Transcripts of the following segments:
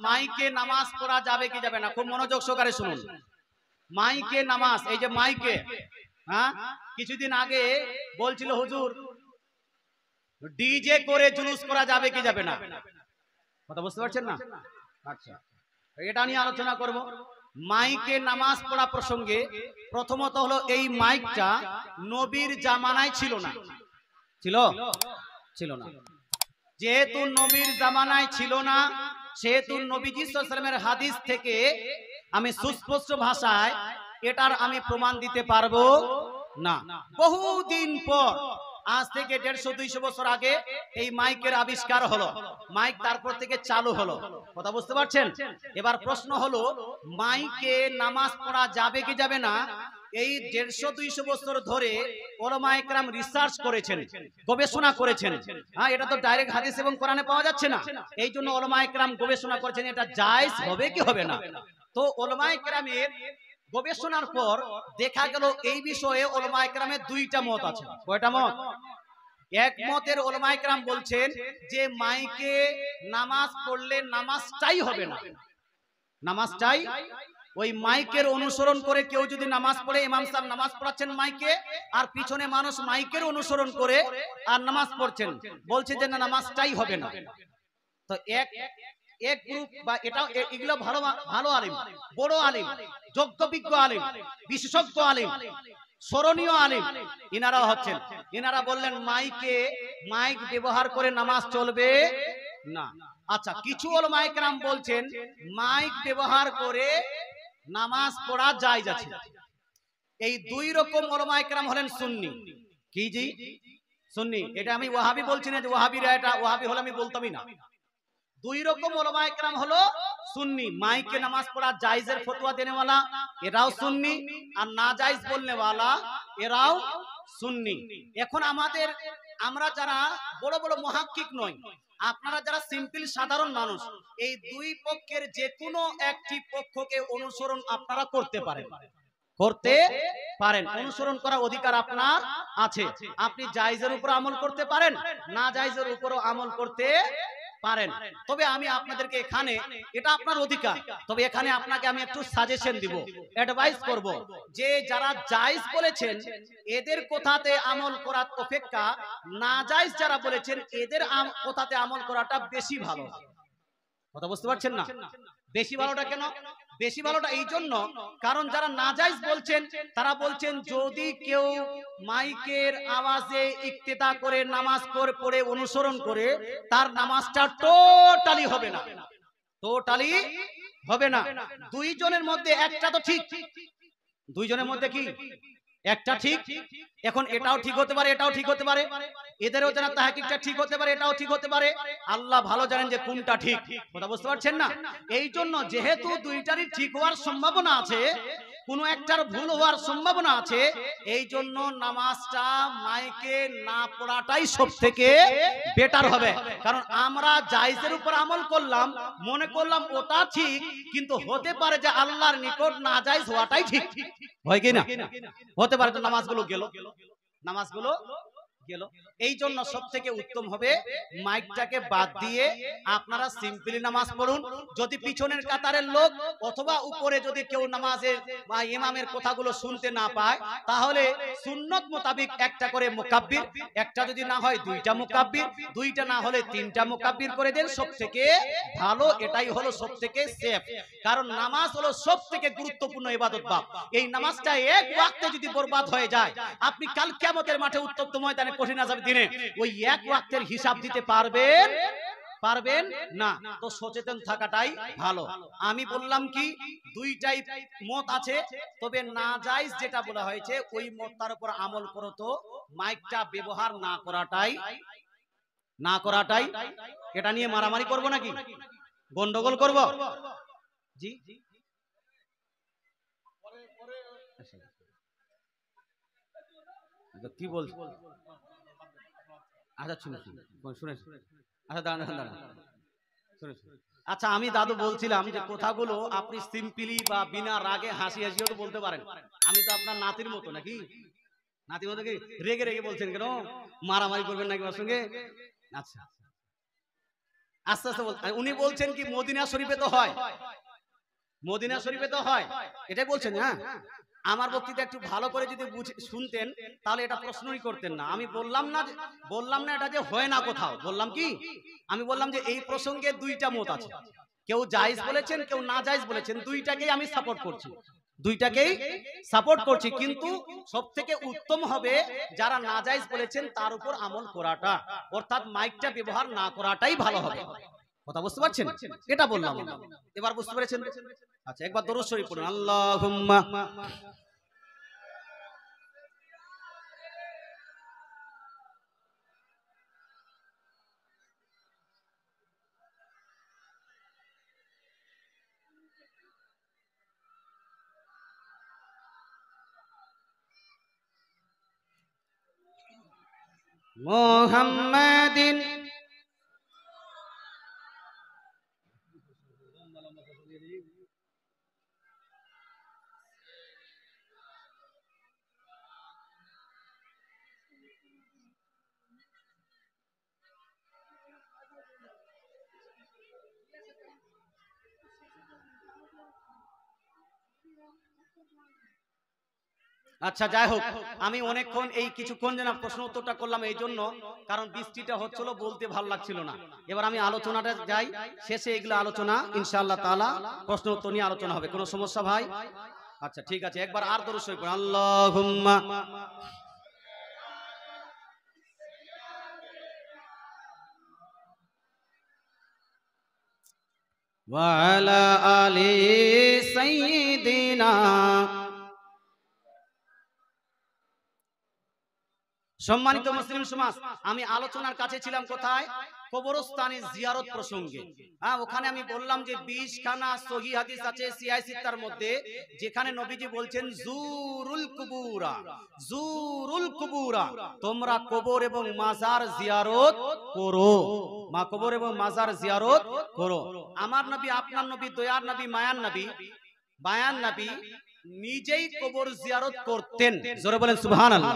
মাইকে নামাজ পড়া যাবে কি যাবে না? খুব মনোযোগ সহকারে শুনুন। মাইকে নামাজ, এই যে মাইকে, হ্যাঁ, কিছুদিন আগে বলছিল হুজুর ডিজে করে জুলুস করা যাবে কি যাবে না? কথা বুঝতে পারছেন না? আচ্ছা, এটা নিয়ে আলোচনা করব। মাইকে নামাজ পড়া প্রসঙ্গে প্রথমত হলো এই মাইকটা নবীর জামানায় ছিল না। ছিল? ছিল না। যেহেতু নবীর জামানায় ছিল না, সেহেতু নবীজি সাল্লাল্লাহু আলাইহি ওয়াসাল্লামের হাদিস থেকে আমি সুস্পষ্ট ভাষায় এটার আমি প্রমাণ দিতে পারবো না। বহুদিন পর, আজ থেকে 150-200 বছর আগে এই মাইকের আবিষ্কার হলো, মাইক তারপর থেকে চালু হলো। কথা বুঝতে পারছেন? এবার প্রশ্ন হলো মাইকে নামাজ পড়া যাবে কি যাবে না? এই 150-200 বছর ধরে উলামায়ে কেরাম রিসার্চ করেছেন, গবেষণা করেছেন। হ্যাঁ, এটা তো ডাইরেক্ট হাদিস এবং কোরআনে পাওয়া যাচ্ছে না, এই জন্য উলামায়ে কেরাম গবেষণা করেছেন এটা জায়েজ হবে কি হবে না। তো উলামায়ে কেরামের গবেষণার পর দেখা গেল এই বিষয়ে উলামায়ে কেরামের দুইটা মত আছে। কয়টা মত? এক মতের উলামায়ে কেরাম বলছেন যে মাইকে নামাজ পড়লে নামাজটাই হবে না, নামাজটাই ওই মাইকের অনুসরণ করে কেউ যদি নামাজ পড়ে, ইমাম সাহেব নামাজ পড়াচ্ছেন মাইকে আর পিছনে মানুষ মাইকের অনুসরণ করে আর নামাজ পড়ছেন, বলছে যে না নামাজটাই হবে না। তো এক গ্রুপ বা এটা এগুলো ভালো ভালো আলিম, বড় আলিম, যোগ্য বিজ্ঞ আলিম, বিশেষজ্ঞ আলিম, স্মরণীয় আলিম, ইনারা হচ্ছেন, ইনারা বললেন মাইক ব্যবহার করে নামাজ চলবে না। আচ্ছা, কিছু উলামায়ে কেরাম বলছেন মাইক ব্যবহার করে নামাজ পড়া জায়েজ আছে। এই দুই রকম উলামায়ে কেরাম হলেন সুন্নি। কি জি? সুন্নি। এটা আমি ওয়াহাবি বলছি না যে ওয়াহাবিরা এটা, ওয়াহাবি হলে আমি বলতামই না। দুই রকম উলামায়ে কেরাম হলো সুন্নি। মাইকে নামাজ পড়া জায়েজের ফতোয়া দেনেওয়ালা এরাও সুন্নি, আর না জায়েজ বলনেওয়ালা এরাও সুন্নি। এখন আমরা যারা বড় বড় মুহাক্কিক নই, আপনারা যারা সিম্পল সাধারণ মানুষ, এই দুই পক্ষের যে কোনো একটি পক্ষকে অনুসরণ আপনারা করতে পারেন, করতে পারেন। অনুসরণ করার অধিকার আপনার আছে। আপনি জায়েজের উপর আমল করতে পারেন, না জায়েজের উপরও আমল করতে পারেন। তবে আমি আপনাদেরকে এখানে, এটা আপনার অধিকার, তবে এখানে আপনাকে আমি একটু সাজেশন দিব, অ্যাডভাইস করব যে যারা জায়েজ বলেছেন এদের কথাতে আমল করার অপেক্ষা না জায়েজ যারা বলেছেন এদের কথাতে আমল করাটা বেশি ভালো। কথা বুঝতে পারছেন না? বেশি ভালোটা কেন? বেশি ভালোটা এই জন্য, কারণ যারা নাজায়েজ বলছেন তারা বলছেন যদি কেউ মাইকের আওয়াজে ইক্তেদা করে নামাজ পড়ে অনুসরণ করে তার নামাজটা টোটালি হবে না, টোটালি হবে না। দুইজনের মধ্যে একটা তো ঠিক, দুইজনের মধ্যে কি একটা ঠিক। এখন এটাও ঠিক হতে পারে, এটাও ঠিক হতে পারে, এদেরও জানা তাহকিকটা ঠিক হতে পারে, এটাও ঠিক হতে পারে। আল্লাহ ভালো জানেন যে কোনটা ঠিক। কথা বুঝতে পারছেন না? এই জন্য যেহেতু দুইটারই ঠিক হওয়ার সম্ভাবনা আছে, কোনো একটার ভুল হওয়ার সম্ভাবনা আছে, এই জন্য নামাজটা মাইকে না পড়াটাই সবথেকে বেটার হবে। কারণ আমরা জায়েজের উপর আমল করলাম, মনে করলাম ওটা ঠিক, কিন্তু হতে পারে যে আল্লাহর নিকট না জায়েজ হওয়াটাই ঠিক। হয় কি না? হতে পারে। তো নামাজগুলো গেল, নামাজগুলো গেল। এই জন্য সব থেকে উত্তম হবে মাইকটাকে বাদ দিয়ে আপনারা সিম্পলি নামাজ পড়ুন। যদি পিছনের কাতারের লোক অথবা উপরে যদি কেউ নামাজের বা ইমামের কথাগুলো শুনতে না পায়, তাহলে সুন্নত মোতাবিক একটা করে মুকাব্বির, একটা যদি না হয় দুইটা মুকাব্বির, দুইটা না হলে তিনটা মুকাব্বির করে দেন, সব থেকে ভালো। এটাই হলো সব থেকে সেফ। কারণ নামাজ হলো সব থেকে গুরুত্বপূর্ণ ইবাদত। বাপ এই নামাজটা এক ওয়াক্তে যদি বরবাদ হয়ে যায়, আপনি কাল কিয়ামতের মাঠে উত্তপ্ত ময়দানে কঠিন আযাবের দিনে ওই এক ওয়াক্তের হিসাব দিতে পারবেন না। তো সচেতন থাকাটাই ভালো। আমি বললাম কি দুইটাই মত আছে, তবে না জায়েজ যেটা বলা হয়েছে ওই মতটার উপর আমল করো। তো মাইকটা ব্যবহার না করাটাই এটা নিয়ে মারামারি করব নাকি গন্ডগোল করব? জি কি বল? আচ্ছা শুনে আচ্ছা দাঁড়ান। আচ্ছা, আমি দাদু বলছিলাম যে কথাগুলো আপনি সিম্পলি বা বিনা রাগে হাসি হাসিও তো বলতে পারেন। আমি তো আপনার নাতির মতো নাকি? নাতির মতো কি রেগে বলছেন কেন? মারামারি করবেন নাকি ওর সঙ্গে? আচ্ছা, আস্তে আস্তে উনি বলছেন কি মদিনা শরীফে তো হয়, মদিনা শরীফে তো হয়, এটাই বলছেন। হ্যাঁ, আমার বক্তৃতা একটু ভালো করে যদি শুনতেন তাহলে এটা প্রশ্নই করতেন না। আমি বললাম না এটা যে হয় না কোথাও, বললাম কি, আমি বললাম যে এই প্রসঙ্গে দুইটা মত আছে, কেউ জায়েজ বলেছেন, কেউ না জায়েজ বলেছেন, দুইটাকেই আমি সাপোর্ট করছি, দুইটাকেই সাপোর্ট করছি, কিন্তু সবথেকে উত্তম হবে যারা না জায়েজ বলেছেন তার উপর আমল করাটা, অর্থাৎ মাইকটা ব্যবহার না করাটাই ভালো হবে। কথা বুঝতে পারছেন? এটা বললাম। এবার বুঝতে পেরেছেন? আচ্ছা, একবার দরুদ শরীফ পড়ুন। আল্লাহুম্মা মুহাম্মাদিন আচ্ছা, যাই হোক, আমি অনেকক্ষণ এই কিছুক্ষণ যেন প্রশ্ন উত্তরটা করলাম এই জন্য, কারণ বৃষ্টিটা হচ্ছিল, বলতে ভালো লাগছিল না। এবার আমি আলোচনাটা যাই, শেষে এগুলো আলোচনা ইনশাআল্লাহ তাআলা প্রশ্ন উত্তর নিয়ে আলোচনা হবে। কোনো সমস্যা ভাই? আচ্ছা, ঠিক আছে, একবার আর দরুদ শরীফ পড়ুন। আল্লাহুম্মা ওয়া আলা আলি সাইয়্যিদিনা। সম্মানিত মুসলিম সমাজ, আমি আলোচনার কাছে ছিলাম কোথায়? কবরস্থানে জিয়ারত প্রসঙ্গে। হ্যাঁ, ওখানে আমি বললাম যে 20 খানা সহিহ হাদিস আছে সিয়াই সিত্তার মধ্যে, যেখানে নবীজি বলছেন জুরুল কুবুরা, জুরুল কুবুরা, তোমরা কবর এবং মাজার জিয়ারত করো, মা কবর এবং মাজার জিয়ারত করো। আমার নবী, আপনার নবী, দয়ার নবী, মায়ার নবী, বায়ান নবী নিজেই কবর জিয়ারত করতেন। জোরে বলেন সুবহানাল্লাহ।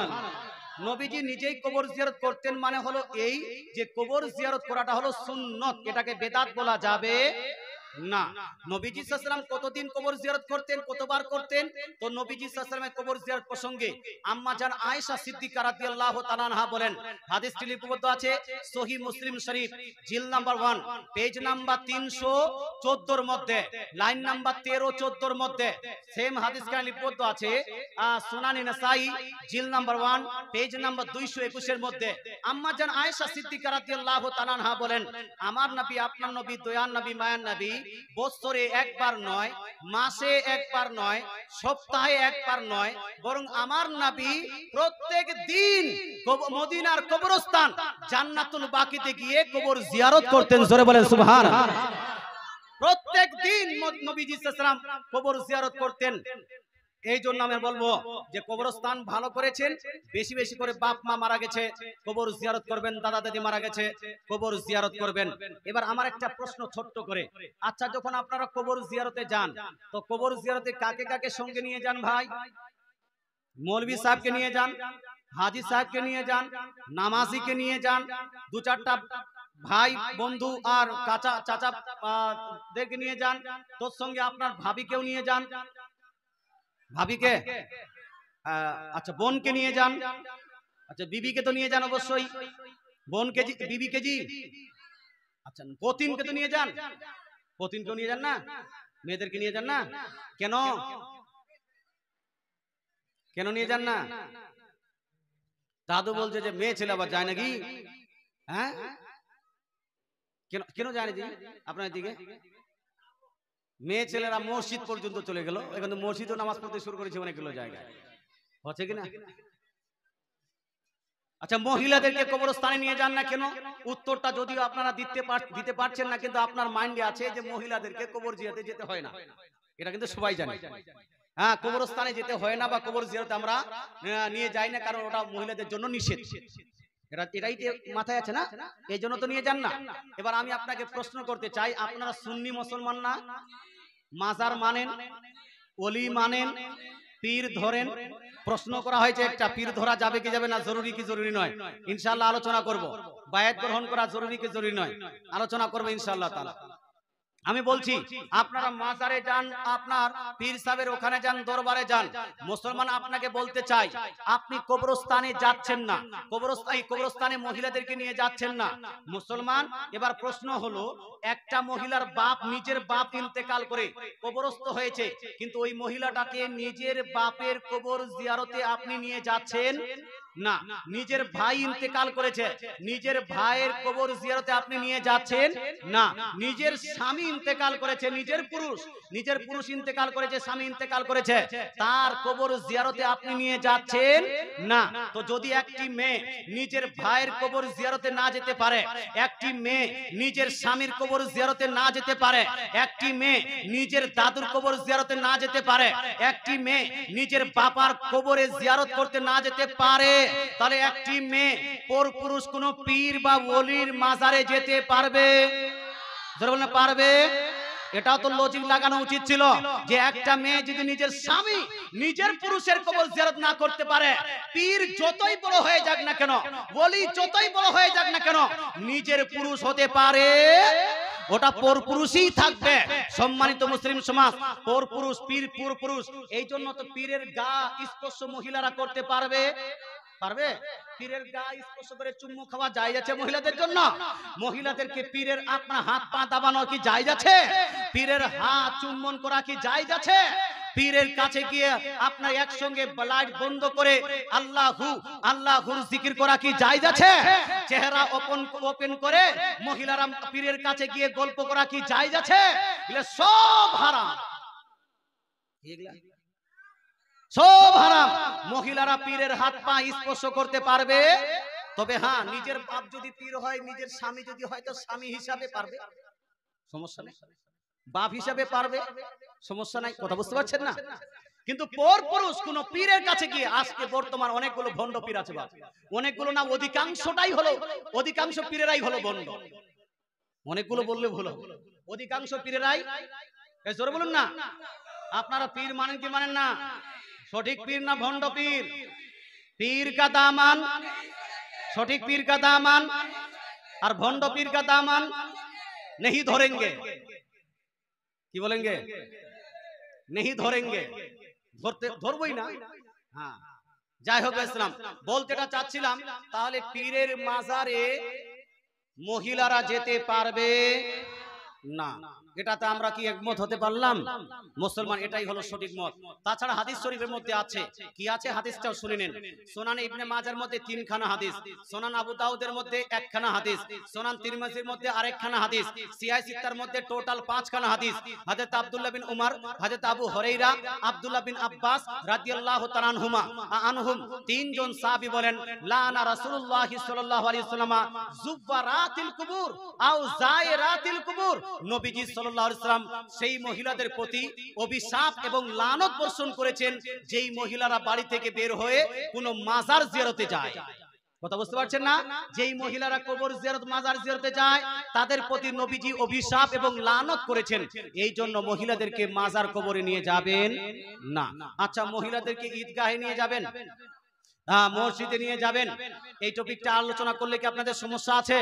নবীজি নিজেই কবর জিয়ারত করতেন, মানে হলো এই যে কবর জিয়ারত করাটা হলো সুন্নত, এটাকে বেদাত বলা যাবে না। নবীজি সাল্লাল্লাহু আলাইহি ওয়াসাল্লাম কতদিন কবর জিয়ারত করতেন, কতবার করতেন? তো নবীজি সাল্লাল্লাহু আলাইহি ওয়াসাল্লামের কবর জিয়ারত প্রসঙ্গে আম্মা জান আয়েশা সিদ্দিকা রাদিয়াল্লাহু তাআলা আনহা বলেন, হাদিসটি লিপিবদ্ধ আছে সহিহ মুসলিম শরীফ, জিল নাম্বার 1, পেজ নাম্বার 314 এর মধ্যে, লাইন নাম্বার 13 14 এর মধ্যে সেম হাদিস কানে লিপিবদ্ধ আছে সুনানে নাসাই, জিল নাম্বার 1, পেজ নাম্বার 221 এর মধ্যে। আম্মা জান আয়েশা সিদ্দিকা রাদিয়াল্লাহু তাআলা আনহা বলেন, আমার নবী, আপনার নবী, দয়ার নবী, মায়ার নবী বছরে একবার নয়, মাসে একবার নয়, সপ্তাহে একবার নয়, বরং আমার নবী প্রত্যেক দিন মদিনার কবরস্থান জান্নাতুল বাকিতে গিয়ে কবর জিয়ারত করতেন। জোরে বলেন সুবহানাল্লাহ। প্রত্যেক দিন নবীজি সাল্লাল্লাহু আলাইহি ওয়াসাল্লাম কবর জিয়ারত করতেন। এই জন্য আমি বলবো যে কবরস্থান ভালো করেছেন, বেশি বেশি করে বাপ মা মারা গেছে কবর জিয়ারত করবেন, দাদা দাদি মারা গেছে কবর জিয়ারত করবেন। এবার আমার একটা প্রশ্ন ছোট্ট করে, আচ্ছা যখন আপনারা কবর জিয়ারতে যান, তো কবর জিয়ারতে কাকে কাকে সঙ্গে নিয়ে যান ভাই? মৌলভী সাহেবকে নিয়ে যান, হাজি সাহেবকে নিয়ে যান, নামাজিকে নিয়ে যান, দু চারটা ভাই বন্ধু আর চাচা দেরকে নিয়ে যান, তোর সঙ্গে আপনার ভাবিকেও নিয়ে যান, ভাবিকে, আচ্ছা বোনকে নিয়ে যান, আচ্ছা বিবিকে তো নিয়ে যান অবশ্যই, বোনকে বিবিকে জি, আচ্ছা পতিনকে তো নিয়ে যান, পতিনকেও নিয়ে যান না, মেয়েদেরকে নিয়ে যান না, কেন কেন নিয়ে যান না? দাদু বলছে যে মেয়ে ছেলে আবার যায় নাকি? হ্যাঁ, কেন কেন যায় নাকি আপনার দিকে? মেয়ে ছেলেরা মসজিদ পর্যন্ত চলে গেল, এখন তো মসজিদও নামাজ পড়তে শুরু করেছে অনেকগুলো জায়গায়, হচ্ছে কিনা? আচ্ছা মহিলাদেরকে কবরস্থানে নিয়ে যান না কেন? উত্তরটা যদিও আপনারা দিতে পারছেন না, কিন্তু আপনার মাইন্ডে আছে যে মহিলাদেরকে কবর জিয়ারতে যেতে হয় না, এটা কিন্তু সবাই জানে। হ্যাঁ, কবরস্থানে যেতে হয় না বা কবর জিয়ারতে আমরা নিয়ে যাই না, কারণ ওটা মহিলাদের জন্য নিষেধ, এটাই মাথায় আছে না, এই জন্য তো নিয়ে যান না। এবার আমি আপনাকে প্রশ্ন করতে চাই, আপনারা সুন্নি মুসলমান না? মাজার মানেন, ওলি মানেন, পীর ধরেন, প্রশ্ন করা হয়েছে একটা, পীর ধরা যাবে কি যাবে না, জরুরি কি জরুরি নয়, ইনশাআল্লাহ আলোচনা করব। বায়াত গ্রহণ করা জরুরি কি জরুরি নয়, আলোচনা করব ইনশাআল্লাহ তাআলা। আমি বলছি আপনারা মাজারে যান, আপনার পীর সাহেবের ওখানে যান, দরবারে যান, মুসলমান আপনাকে বলতে চাই আপনি কবরস্থানে যাচ্ছেন না, কবরস্থানে মহিলাদেরকে নিয়ে যাচ্ছেন না মুসলমান। এবার প্রশ্ন হলো, একটা মহিলার বাপ, নিজের বাপ ইন্তেকাল করে কবরস্থ হয়েছে, কিন্তু ওই মহিলাটাকে নিজের বাপের কবর জিয়ারতে আপনি নিয়ে যাচ্ছেন না। নিজের ভাই ইন্তেকাল করেছে, নিজের ভাইয়ের কবর জিয়ারতে আপনি নিয়ে যাচ্ছেন না। নিজের স্বামী ইন্তেকাল করেছে, নিজের পুরুষ ইন্তেকাল করেছে, স্বামী ইন্তেকাল করেছে, তার কবর জিয়ারতে আপনি নিয়ে যাচ্ছেন না। তো যদি একটি মেয়ে নিজের ভাইয়ের কবর জিয়ারতে না যেতে পারে, একটি মেয়ে নিজের স্বামীর কবর জিয়ারতে না যেতে পারে, একটি মেয়ে নিজের দাদুর কবর জিয়ারতে না যেতে পারে, একটি মেয়ে নিজের বাবার কবরে জিয়ারত করতে না যেতে পারে, তাহলে একটি মেয়ে পরপুরুষ কোন পীর বা ওলির মাজারে যেতে পারবে? না পারবে? এটাও তো লজিক লাগানো উচিত ছিল যে একটা মেয়ে যদি নিজের স্বামী, নিজের পুরুষের কবর জিয়ারত না করতে পারে, পীর যতই বড় হয়ে যাক না কেন, ওলি যতই বড় হয়ে যাক না কেন, নিজের পুরুষ হতে পারে, ওটা পরপুরুষই থাকবে। সম্মানিত মুসলিম সমাজ, পরপুরুষ পীর পরপুরুষ, এই জন্য তো পীরের গা স্পর্শ মহিলারা করতে পারবে? পারবে? পীরের গা স্পর্শ করে চুম্মু খাওয়া জায়েজ আছে মহিলাদের জন্য? মহিলাদেরকে পীরের আপনার হাত পা দাবানো কি জায়েজ আছে? পীরের হাত চুম্বন করা কি জায়েজ আছে? পীরের কাছে গিয়ে আপনার একসঙ্গে লাইট বন্ধ করে আল্লাহুর জিকির করা কি জায়েজ আছে? চেহারা ওপেন করে মহিলারা পীরের কাছে গিয়ে গল্প করা কি জায়েজ আছে? এগুলো সব হারাম, সব হারাম। মহিলারা পীরের হাত পা স্পর্শ করতে পারবে, তবে হ্যাঁ, নিজের বাপ যদি পীর হয়, নিজের স্বামী যদি হয়, তো স্বামী হিসাবে পারবে, সমস্যা নেই। বাপ হিসাবে পারবে, সমস্যা নাই। কথা বুঝতে পারছেন না? কিন্তু পরপুরুষ কোন পীরের কাছে গিয়ে, আজকে বর্তমান অনেকগুলো ভণ্ড পীর আছে, অনেকগুলো না, অধিকাংশটাই হলো, অধিকাংশ পীরেরাই হলো ভণ্ড। অনেকগুলো বললে ভুল হবে, অধিকাংশ পীরেরাই। জোরে বলুন না। আপনারা পীর মানেন কি মানেন না? সঠিক পীর না ভণ্ড পীর? পীর কা দামান, সঠিক পীর কা দামান আর ভণ্ড পীর কা দামান नहीं ধরেंगे। কি বলেंगे? नहीं ধরেंगे, ধরবই না। হ্যাঁ, যাই হোক, ইসলাম বলতেটা চাচ্ছিলাম, তাহলে পীরের মাজারে মহিলারা যেতে পারবে না, এটাতে আমরা কি একমত হতে পারলাম? মুসলমান, এটাই হলো সঠিক মত। তাছাড়া হাদিস শরীফের মধ্যে আছে, কি আছে হাদিসটাও শুনে নেন। সুনান ইবনে মাজার মধ্যে 3 খানা হাদিস, সুনান আবু দাউদের মধ্যে 1 খানা হাদিস, সুনান তিরমিজির মধ্যে আরেক খানা হাদিস, সিয়াই সিত্তার মধ্যে টোটাল 5 খানা হাদিস। হযরত আব্দুল্লাহ বিন উমর, হযরত আবু হুরায়রা, আব্দুল্লাহ বিন আব্বাস রাদিয়াল্লাহু তাআলা আনহুম তিনজন সাহাবী বলেন, লানা রাসূলুল্লাহ সাল্লাল্লাহু আলাইহি ওয়াসাল্লাম যুবরাতিল কুবুর আও যায়রাতিল কুবুর। নবীজি সাল্লাল্লাহু আলাইহি ওয়াসাল্লাম সেই মহিলাদের প্রতি অভিশাপ এবং লানত বর্ষণ করেছেন যেই মহিলারা বাড়ি থেকে বের হয়ে কোনো মাজার জিয়ারতে যায়। কথা বুঝতে পারছেন না? যেই মহিলারা কবর জিয়ারত, মাজার জিয়ারতে যায়, তাদের প্রতি নবীজি অভিশাপ এবং লানত করেছেন। এই জন্য মহিলাদেরকে মাজার কবরে নিয়ে যাবেন না। আচ্ছা, মহিলাদেরকে ঈদগাহে নিয়ে যাবেন, মসজিদে নিয়ে যাবেন, এই টপিকটা আলোচনা করলে কি আপনাদের সমস্যা আছে?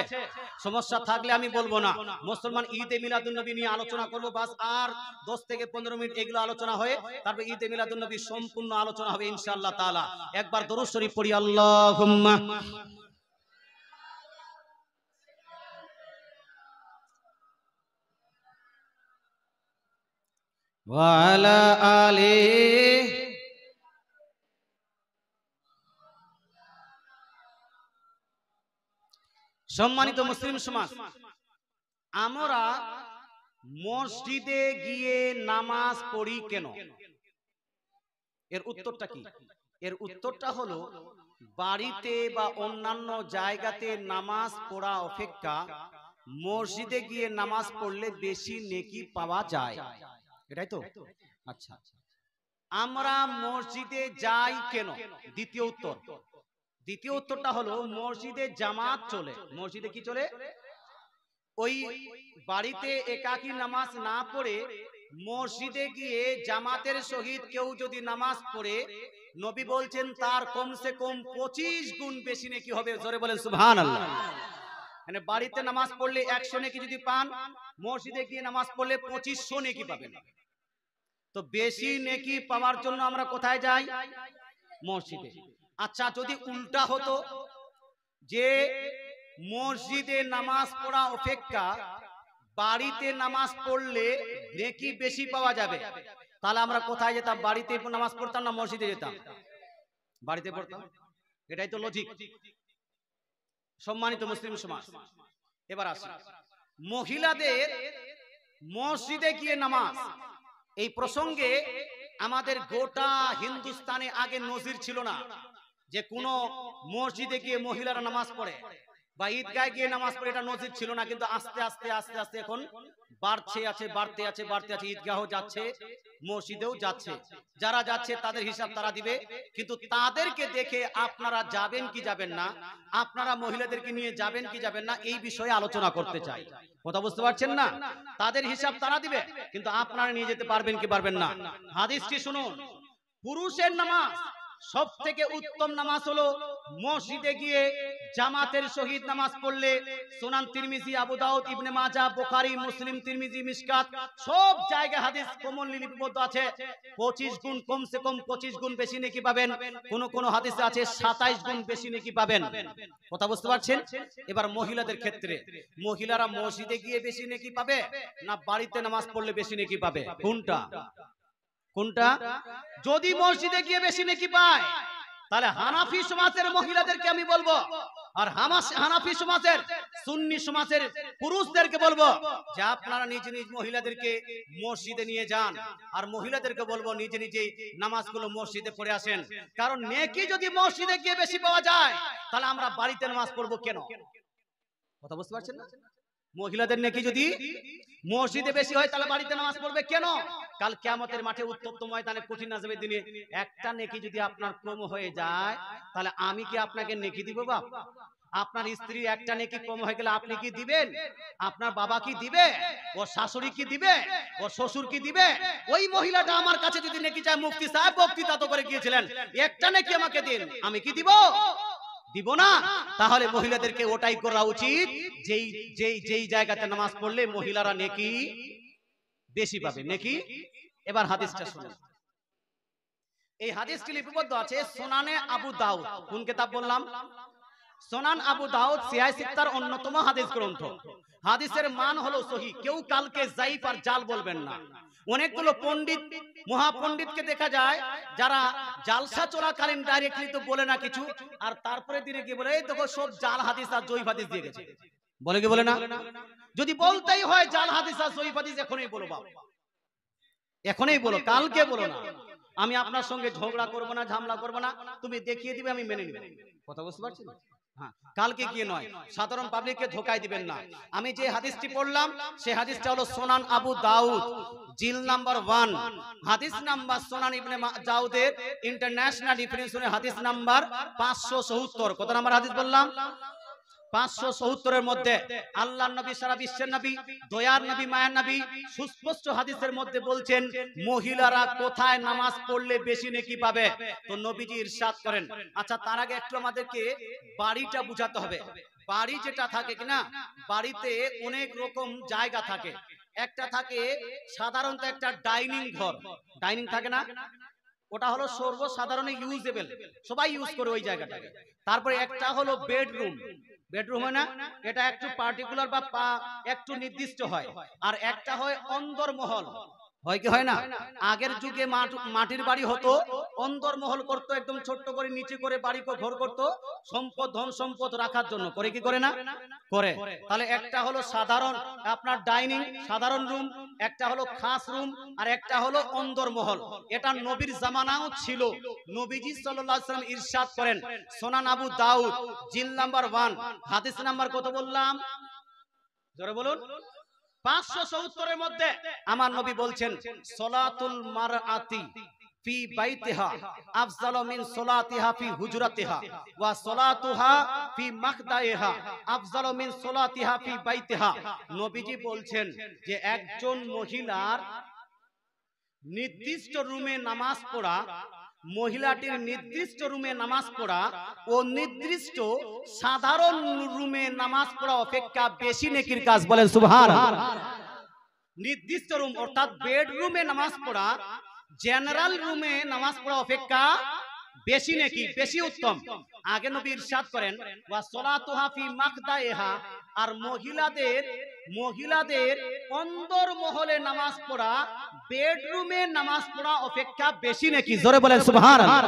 সমস্যা থাকলে আমি বলবো না। মুসলমান ঈদে মিলাদুন নবী নিয়ে আলোচনা করবো, বাস আর 10 থেকে 15 মিনিট এগুলো আলোচনা হয়ে তারপর ঈদে মিলাদুন নবী সম্পূর্ণ আলোচনা হবে ইনশাআল্লাহ তাআলা। একবার দরুদ শরীফ পড়ি, আল্লাহুম্মা ওয়া আলা আলিহি। সম্মানিত মুসলিম সমাজ, আমরা মসজিদে গিয়ে নামাজ পড়ি কেন? এর উত্তরটা কি? এর উত্তরটা হলো, বাড়িতে বা অন্যান্য জায়গাতে নামাজ পড়া অপেক্ষা মসজিদে গিয়ে নামাজ পড়লে বেশি নেকি পাওয়া যায়, এটাই তো? আচ্ছা, আমরা মসজিদে যাই কেন? দ্বিতীয় উত্তরটা হলো, মসজিদে জামাত চলে। মসজিদে কি চলে? ওই বাড়িতে একাকী নামাজ না পড়ে মসজিদে গিয়ে জামাতের সহিত কেউ যদি নামাজ পড়ে, নবী বলছেন তার কমসে কম 25 গুণ বেশি নেকি হবে। জোরে বলেন সুবহানাল্লাহ। মানে বাড়িতে নামাজ পড়লে 100 নেকি যদি পান, মসজিদে গিয়ে নামাজ পড়লে 2500 নেকি পাবেন। তো বেশি নেকি পাওয়ার জন্য আমরা কোথায় যাই? মসজিদে। আচ্ছা, যদি উল্টা হতো যে মসজিদে নামাজ পড়া অপেক্ষা বাড়িতে নামাজ পড়লে নেকি বেশি পাওয়া যাবে, তাহলে আমরা কোথায় যেতাম? বাড়িতে নামাজ পড়তাম না মসজিদে যেতাম? বাড়িতে পড়তাম। এটাই তো লজিক। সম্মানিত মুসলিম সমাজ, এবার আসি মহিলাদের মসজিদে গিয়ে নামাজ। এই প্রসঙ্গে আমাদের গোটা হিন্দুস্তানে আগে নজির ছিল না যে কোন মসজিদে গিয়ে মহিলারা নামাজ পড়ে বা ঈদগায় গিয়ে নামাজ পড়ে, এটা নজির ছিল না। কিন্তু আস্তে আস্তে আস্তে আস্তে এখন বাড়তে আছে। ঈদগাহও যাচ্ছে, মসজিদেও যাচ্ছে। যারা যাচ্ছে তাদের হিসাব তারা দিবে, কিন্তু তাদেরকে দেখে আপনারা যাবেন কি যাবেন না, আপনারা মহিলাদেরকে নিয়ে যাবেন কি যাবেন না, এই বিষয়ে আলোচনা করতে চাই। কথা বুঝতে পারছেন না? তাদের হিসাব তারা দিবে, কিন্তু আপনারা নিয়ে যেতে পারবেন কি পারবেন না। হাদিসটি শুনুন। পুরুষের নামাজ সব থেকে উত্তম নামাজ হলো মসজিদে গিয়ে জামাতের সহিত নামাজ পড়লে। সুনান তিরমিজি, আবু দাউদ, ইবনে মাজাহ, বুখারী, মুসলিম, তিরমিজি, মিশকাত সব জায়গায় হাদিস কমনলি লিপিবদ্ধ আছে। 25 গুণ, কমসে কম 25 গুণ বেশি নেকি পাবেন। কোন কোন হাদিসে আছে 27 গুণ বেশি নেকি পাবেন। কথা বুঝতে পারছেন? এবার মহিলাদের ক্ষেত্রে, মহিলারা মসজিদে গিয়ে বেশি নেকি পাবে না বাড়িতে নামাজ পড়লে বেশি নেকি পাবে? কোনটা? যদি মসজিদে গিয়ে বেশি নেকি পায়, তাহলে হানাফি সমাজের মহিলাদেরকে আমি বলবো, আর হানাফি সমাজের সুন্নি সমাজের পুরুষদেরকে বলবো যে আপনারা নিজ নিজ মহিলাদেরকে মসজিদে নিয়ে যান, আর মহিলাদেরকে বলবো নিজে নিজে নামাজগুলো মসজিদে পড়ে আসেন। কারণ নেকি যদি মসজিদে গিয়ে বেশি পাওয়া যায়, তাহলে আমরা বাড়িতে নামাজ পড়বো কেন? কথা বুঝতে পারছেন না? মহিলাদের নেকি যদি মসজিদে বেশি হয়, তাহলে বাড়িতে নামাজ পড়বে কেন? কাল কিয়ামতের মাঠে উত্তপ্ত ময়দানে কঠিন আযাবের দিনে একটা নেকি যদি আপনার কম হয়ে যায়, তাহলে আমি কি আপনাকে নেকি দিব? বাপ, আপনার স্ত্রী একটা নেকি কম হয়ে গেলে আপনি কি দিবেন? আপনার বাবা কি দিবে? ও শাশুড়ি কি দিবে? ও শ্বশুর কি দিবে? ওই মহিলাটা আমার কাছে যদি নেকি চায়, মুফতি সাহেব বক্তৃতা তো করে গিয়েছিলেন, একটা নেকি আমাকে দিন, আমি কি দিব? দিব না। তাহলে মহিলাদেরকে ওটাই করা উচিত যেই জায়গাতে নামাজ পড়লে মহিলারা নেকি বেশি পাবে। নেকি। এবার হাদিসটা শুনুন। এই হাদিসটি লিপিবদ্ধ আছে সুনানে আবু দাউদ। কোন কিতাব বললাম? সুনান আবু দাউদ সিহাহ সিত্তার অন্যতম হাদিস গ্রন্থ। হাদিসের মান হলো সহিহ। কেউ কালকে যায়িফ আর জাল বলবেন না। অনেকগুলো পণ্ডিত, মহাপণ্ডিতকে দেখা যায় যারা জালসা চলাকালীন ডাইরেক্টলি তো বলে না কিছু, আর তারপরে দিনে কি বলে, এই দেখো সব জাল হাদিস আর জয়ীফ হাদিস দিয়ে গেছে। বলে কি বলে না? যদি বলতেই হয় জাল হাদিস আর জয়ীফ হাদিস, এখনই বলো বাবা, এখনই বলো, কালকে বলো না। আমি আপনার সঙ্গে ঝগড়া করব না, ঝামেলা করব না, তুমি দেখিয়ে দিবে, আমি মেনে নিব। কথা বুঝতে পারছেন? হ্যাঁ, কালকে গিয়ে নয়, সাধারণ পাবলিককে ধোকায় দিবেন না। আমি যে হাদিসটি পড়লাম সেই হাদিসটা হলো সুনান আবু দাউদ, জিল নাম্বার 1, হাদিস নাম্বার সুনান ইবনে দাউদের ইন্টারন্যাশনাল রেফারেন্সে হাদিস নাম্বার 570। কত নাম্বার হাদিস বললাম? 570 এর মধ্যে আল্লাহর নবী, সারা বিশ্বের নবী, দয়ার নবী, মায়ার নবী সুস্পষ্ট হাদিসের মধ্যে বলছেন মহিলারা কোথায় নামাজ পড়লে বেশি নেকি পাবে। তো নবীজি ইরশাদ করেন। আচ্ছা, তার আগে একটু আমাদেরকে বাড়িটা বুঝাতে হবে। বাড়ি যেটা থাকে কিনা, বাড়িতে অনেক রকম জায়গা থাকে। একটা থাকে সাধারণত একটা ডাইনিং ঘর, ডাইনিং থাকে না, ওটা হলো সর্বসাধারণ ইউজেবল, সবাই ইউজ করে ওই জায়গাটাকে। তারপরে একটা হলো বেডরুম, বেডরুম হয় না, এটা একটু পার্টিকুলার বা একটু নির্দিষ্ট হয়। আর একটা হয় অন্দরমহল, হয় কি হয় না? আগের যুগে মাটির বাড়ি হতো, অন্দরমহল করতো, একদম ছোট্ট করে নিচে করে বাড়ি ঘর করতো, সম্পদ ধন সম্পদ রাখার জন্য। করে কি করে না? করে। তাহলে একটা হলো সাধারণ আপনার ডাইনিং, সাধারণ রুম, একটা হলো খাস রুম, আর একটা হলো অন্দরমহল। এটা নবীর জামানাও ছিল। নবীজি সাল্লাল্লাহু আলাইহি ওয়াসাল্লাম ইরশাদ করেন, সুনান আবু দাউদ, জিল নাম্বার 1, হাদিস নাম্বার কত বললাম? জোরে বলুন। 570 এর মধ্যে আমার নবী বলছেন, সলাতুল মারআতি ফি বাইতিহা আফজালু মিন সলাতিহা ফি হুজরাতিহা ওয়া সলাতুহা ফি মাকদাইহা আফজালু মিন সলাতিহা ফি বাইতিহা। নবীজি বলছেন যে একজন মহিলার নির্দিষ্ট রুমে নামাজ পড়া, মহিলাটির নির্দিষ্ট রুমে নামাজ পড়া ও নির্দিষ্ট সাধারণ রুমে নামাজ পড়া অপেক্ষা বেশি নেকির কাজ, বলেন সুবহানাল্লাহ। নির্দিষ্ট রুম অর্থাৎ বেডরুমে নামাজ পড়া জেনারেল রুমে নামাজ পড়া অপেক্ষা বেশি নেকি, বেশি উত্তম। আগে নবী ইরশাদ করেন ওয়া সলাতুহা ফি মাকদাইহা, আর মহিলাদের অন্দর মহলে নামাজ পড়া বেডরুমে নামাজ পড়া অপেক্ষা বেশি নেকি। জোরে বলেন সুবহানাল্লাহ।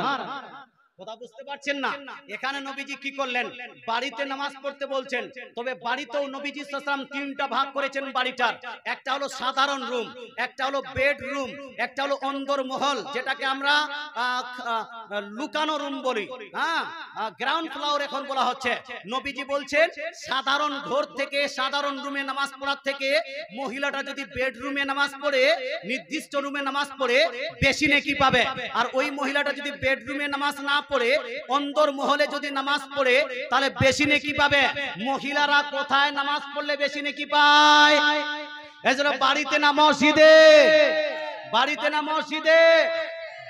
কথা বুঝতে পারছেন না? এখানে নবীজি কি করলেন? বাড়িতে নামাজ পড়তে বলছেন, তবে বাড়িতেও নবীজি সাল্লাল্লাহু আলাইহি ওয়াসাল্লাম তিনটা ভাগ করেছেন বাড়িটার। একটা হলো সাধারণ রুম, একটা হলো বেডরুম, একটা হলো অন্দর মহল, যেটাকে আমরা লুকানো রুম বলি, হ্যাঁ, গ্রাউন্ড ফ্লোর এখন বলা হচ্ছে। নবীজি বলছেন সাধারণ ঘর থেকে, সাধারণ রুমে নামাজ পড়ার থেকে মহিলাটা যদি বেডরুমে নামাজ পড়ে, নির্দিষ্ট রুমে নামাজ পড়ে, বেশি নেকি পাবে। আর ওই মহিলাটা যদি বেডরুমে নামাজ না পড়ে, অন্দর মহলে যদি নামাজ পড়ে, তাহলে বেশি নেকি পাবে। মহিলারা কোথায় নামাজ পড়লে বেশি নেকি পায়? এজন্য বাড়িতে না মসজিদে, বাড়িতে না মসজিদে।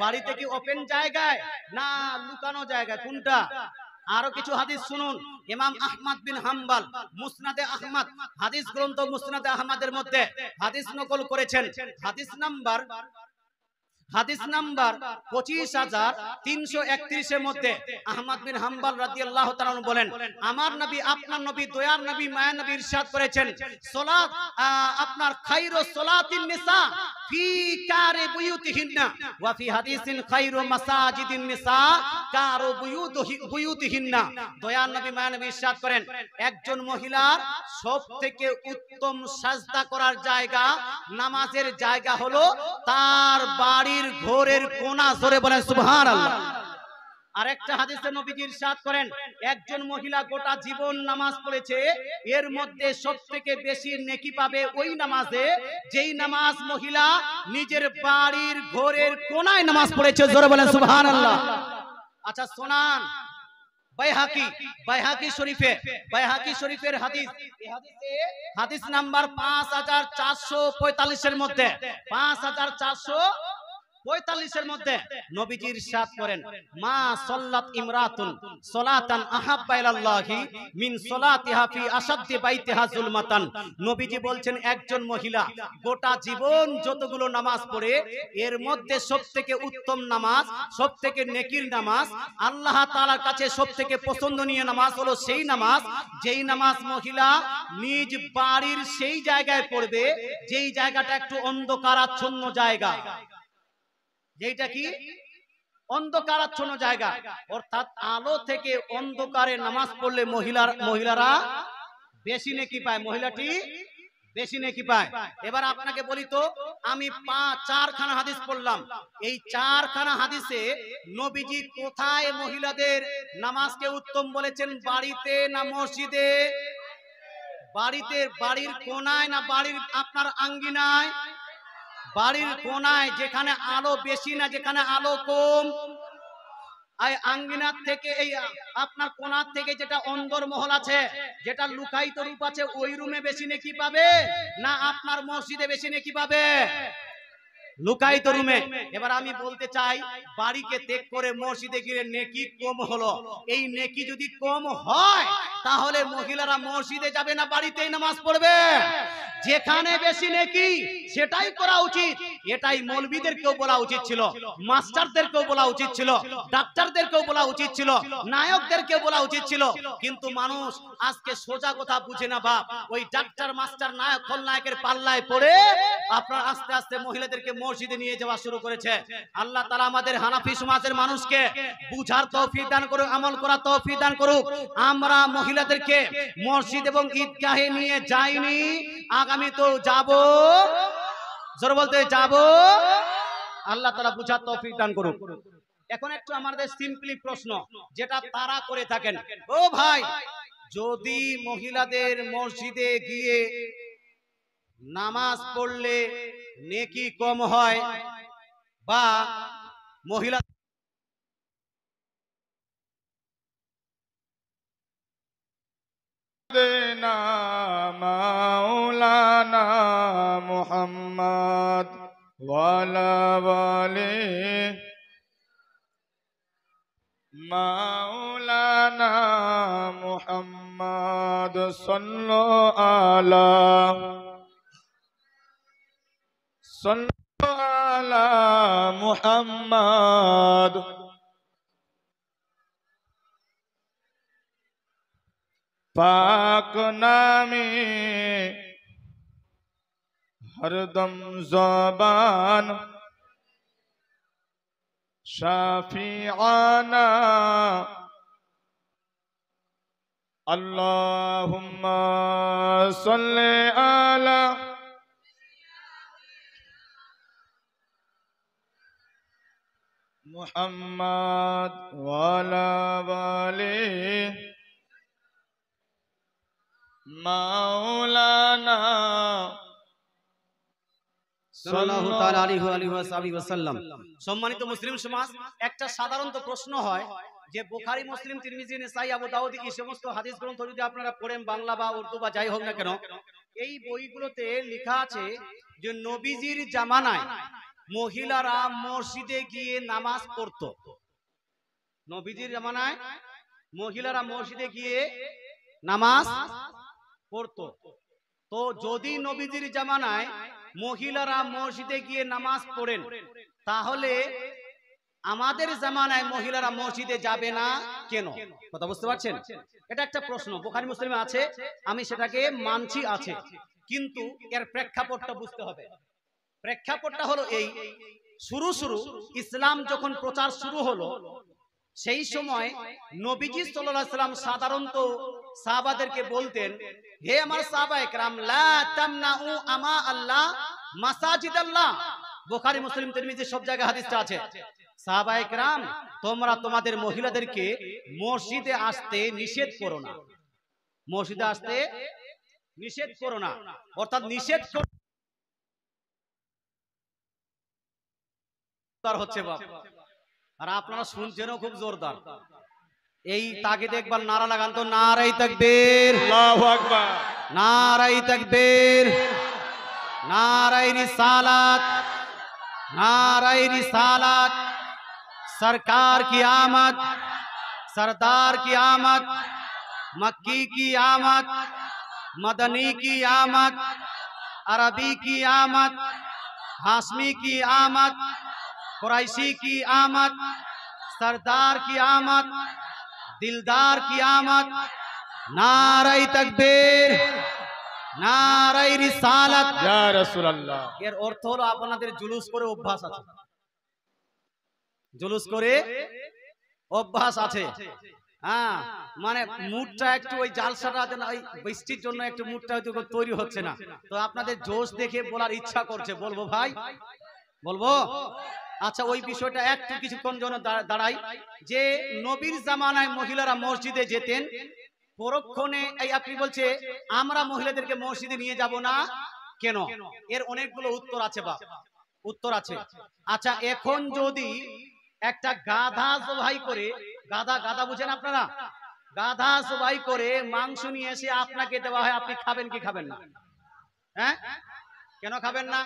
বাড়িতে কি ওপেন জায়গায় না লুকানো জায়গায়? কোনটা? আরো কিছু হাদিস শুনুন। ইমাম আহমদ বিন হাম্বল মুসনাদে আহমদ, হাদিস গ্রন্থ মুসনাদে আহমদের মধ্যে হাদিস নকল করেছেন। হাদিস নাম্বার 25,331 এর মধ্যে আহমদ বিন হাম্বল রাদিয়াল্লাহু তাআলা বলেন, আমার নবী, আপনার নবী, দয়ার নবী, মায়ার নবী ইরশাদ করেছেন, সালাত আপনার খায়রু সালাতিন নিসা ফি কারি বুয়ুতিহিন্না ওয়া ফি হাদিসিন খায়রু মাসাজিদিন নিসা কারু বুয়ুতিহিন্না। দয়ার নবী, মায়ার নবী ইরশাদ করেন, একজন মহিলার সবথেকে উত্তম সাজদা করার জায়গা, নামাজের জায়গা হলো তার বাড়ি ঘরের কোণা। জোরে বলেন সুবহানাল্লাহ। আরেকটা হাদিসে নবীজি ইরশাদ করেন, একজন মহিলা গোটা জীবন নামাজ পড়েছে, এর মধ্যে সবথেকে বেশি নেকি পাবে ওই নামাজে যেই নামাজ মহিলা নিজের বাড়ির ঘরের কোণায় নামাজ পড়েছে। জোরে বলেন সুবহানাল্লাহ। আচ্ছা শোনান, বাইহাকি শরীফের হাদিস, এই হাদিসে হাদিস নাম্বার 5445 এর মধ্যে, 5445 এর মধ্যে নবীজি ইরশাদ করেন, মা সাল্লাত ইমরাতুন সালাতান আহাব্বা ইলাল্লাহি মিন সালাতিহা ফি আসাদ্দি বাইতিহা যুলমাতান। নবীজি বলছেন, একজন মহিলা গোটা জীবন যতগুলো নামাজ পড়ে, এর মধ্যে সবথেকে উত্তম নামাজ, সবথেকে নেকির নামাজ, আল্লাহ তাআলার কাছে সবথেকে পছন্দনীয় নামাজ হলো সেই নামাজ যেই নামাজ মহিলা নিজ বাড়ির সেই জায়গায় পড়বে যেই জায়গাটা একটু অন্ধকারাচ্ছন্ন জায়গা, যেটা কি অন্ধকারাচ্ছন্ন জায়গা, অর্থাৎ আলো থেকে অন্ধকারে নামাজ পড়লে মহিলারা বেশি নেকি পায়, মহিলাটি বেশি নেকি পায়। এবার আপনাকে বলি তো, আমি 4খানা হাদিস পড়লাম, এই 4খানা হাদিসে নবীজি কোথায় মহিলাদের নামাজকে উত্তম বলেছেন? বাড়িতে না মসজিদে? বাড়িতে, বাড়ির কোণায় না বাড়ির আপনার আঙ্গিনায়? বাড়ির কোণায়, যেখানে আলো বেশি না যেখানে আলো কম। আঙ্গিনার থেকে, এই আপনার কোণার থেকে যেটা অন্দর মহল আছে, যেটা লুকায়িত রূপ আছে, ওই রুমে বেশি নেকি পাবে না আপনার মসজিদে বেশি নেকি পাবে? লুকায়িত রুমে। এবার আমি বলতে চাই, বাড়িকে ত্যাগ করে মসজিদে গিয়ে নেকি কম হলো, এই নেকি যদি কম হয় তাহলে মহিলারা মসজিদে যাবে না বাড়িতেই নামাজ পড়বে? যেখানে বেশি নেকি সেটাই করা উচিত। এটাই মৌলবীদেরকেও বলা উচিত ছিল, মাস্টারদেরকেও বলা উচিত ছিল, ডাক্তারদেরকেও বলা উচিত ছিল, নায়কদেরকেও বলা উচিত ছিল। কিন্তু মানুষ আজকে সোজা কথা বুঝে না বাপ, ওই ডাক্তার, মাস্টার, নায়ক, খলনায়কের পাল্লায় পড়ে আপনার আস্তে আস্তে মহিলাদেরকে মসজিদে নিয়ে যাওয়া শুরু করেছে। আল্লাহ তাআলা আমাদের হানাফি সমাজের মানুষকে বুঝার তৌফিক দান করুক, আমল করার তৌফিক দান করুক। আমরা মহিলাদেরকে মসজিদ এবং ঈদগাহে নিয়ে যাইনি, আগামী তো যাব, জোরে বলতে যাব। আল্লাহ তাআলা বুঝার তৌফিক দান করুক। এখন একটু আমাদের সিম্পলি প্রশ্ন, যেটা তারা করে থাকেন, ও ভাই, যদি মহিলাদের মসজিদে গিয়ে নামাজ পড়লে নেকি কম হয় বা মহিলা মাওলানা মুহাম্মদ ওয়ালা ওয়ালি মাওলানা মুহাম্মদ সাল্লাল্লাহু আলা মুহাম্মদ পাক নামে हरदम ज़बान शाफिआना अल्लाहुम्मा सल्ले अला मुहम्मद वाला वाले मौलाना সম্মানিত মুসলিম সমাজ, একটা সাধারণত প্রশ্ন হয় যে বুখারী, মুসলিম, তিরমিজি, নাসাই, আবু দাউদ এই সমস্ত হাদিস গ্রন্থ যদি আপনারা পড়েন, বাংলা বা উর্দু বা যাই হোক না কেন, এই বইগুলোতে লেখা আছে যে নবীজির জামানায় মহিলারা মসজিদে গিয়ে নামাজ পড়তো। নবীজির জামানায় মহিলারা মসজিদে গিয়ে নামাজ পড়তো। তো যদি নবীজির জামানায় মহিলারা মসজিদে গিয়ে নামাজ পড়েন, তাহলে আমাদের জামানায় মহিলারা মসজিদে যাবে না কেন? কথা বুঝতে পারছেন? এটা একটা প্রশ্ন, বুখারী মুসলিমে আছে, আমি সেটাকে মানছি আছে, কিন্তু এর প্রেক্ষাপটটা বুঝতে হবে। প্রেক্ষাপটটা হলো এই, শুরু ইসলাম যখন প্রচার শুরু হলো, সেই সময় নবীজি সাল্লাল্লাহু আলাইহি ওয়াসাল্লাম সাধারণত সাহাবাদেরকে বলতেন, হে আমার সাহাবায়ে কেরাম, লা তামনাউ আমা আল্লাহ মাসাজিদ আল্লাহ। বুখারী, মুসলিম, তিরমিজি সব জায়গায় হাদিসটা আছে। সাহাবায়ে কেরাম, তোমরা তোমাদের মহিলাদেরকে মসজিদে আসতে নিষেধ করো না, মসজিদে আসতে নিষেধ করো না, অর্থাৎ নিষেধ হচ্ছে বাপ। আর আপনারা শুনছেনও খুব জোরদার। এই তাকে দেখবার নারা লাগান তো, নারাই তাকবীর, আল্লাহু আকবার, নারাই তাকবীর, নারাই रिसालत, नाराय रिसालत, सरकार की आमद, सरदार की आमद, मक्की की आमद, मदनी की आमद, अरबी की आमद, हाशमी की आमद, कुरैशी की आमद, सरदार की आमद, दिलदार की आमद, नाराय तकबीर, नाराय रिसालत, या রাসূলুল্লাহ। এর অর্থ হলো আপনাদের জুলুস করে অভ্যাস আছে, জুলুস করে অভ্যাস আছে। হ্যাঁ, মানে মুডটা একটু ওই জালসাটা ওই বৃষ্টির জন্য একটু মুডটা হয়তো তৈরি হচ্ছে না, তো আপনাদের জোশ দেখে বলার ইচ্ছা করছে, বলবো ভাই, বলবো। আচ্ছা, ওই বিষয়টা একটু কিছুক্ষণ জন্য দাঁড়াই, যে নবীর জামানায় মহিলারা মসজিদে যেতেন, পরক্ষণে এই আপনি বলছে আমরা মহিলাদেরকে মসজিদে নিয়ে যাব না কেন? এর অনেকগুলো উত্তর আছে বা উত্তর আছে। আচ্ছা, এখন যদি একটা গাধা জবাই করে, গাধা বুঝেন আপনারা, গাধা জবাই করে মাংস নিয়ে এসে আপনাকে দেওয়া হয়, আপনি খাবেন কি খাবেন না? হ্যাঁ, কেন খাবেন না?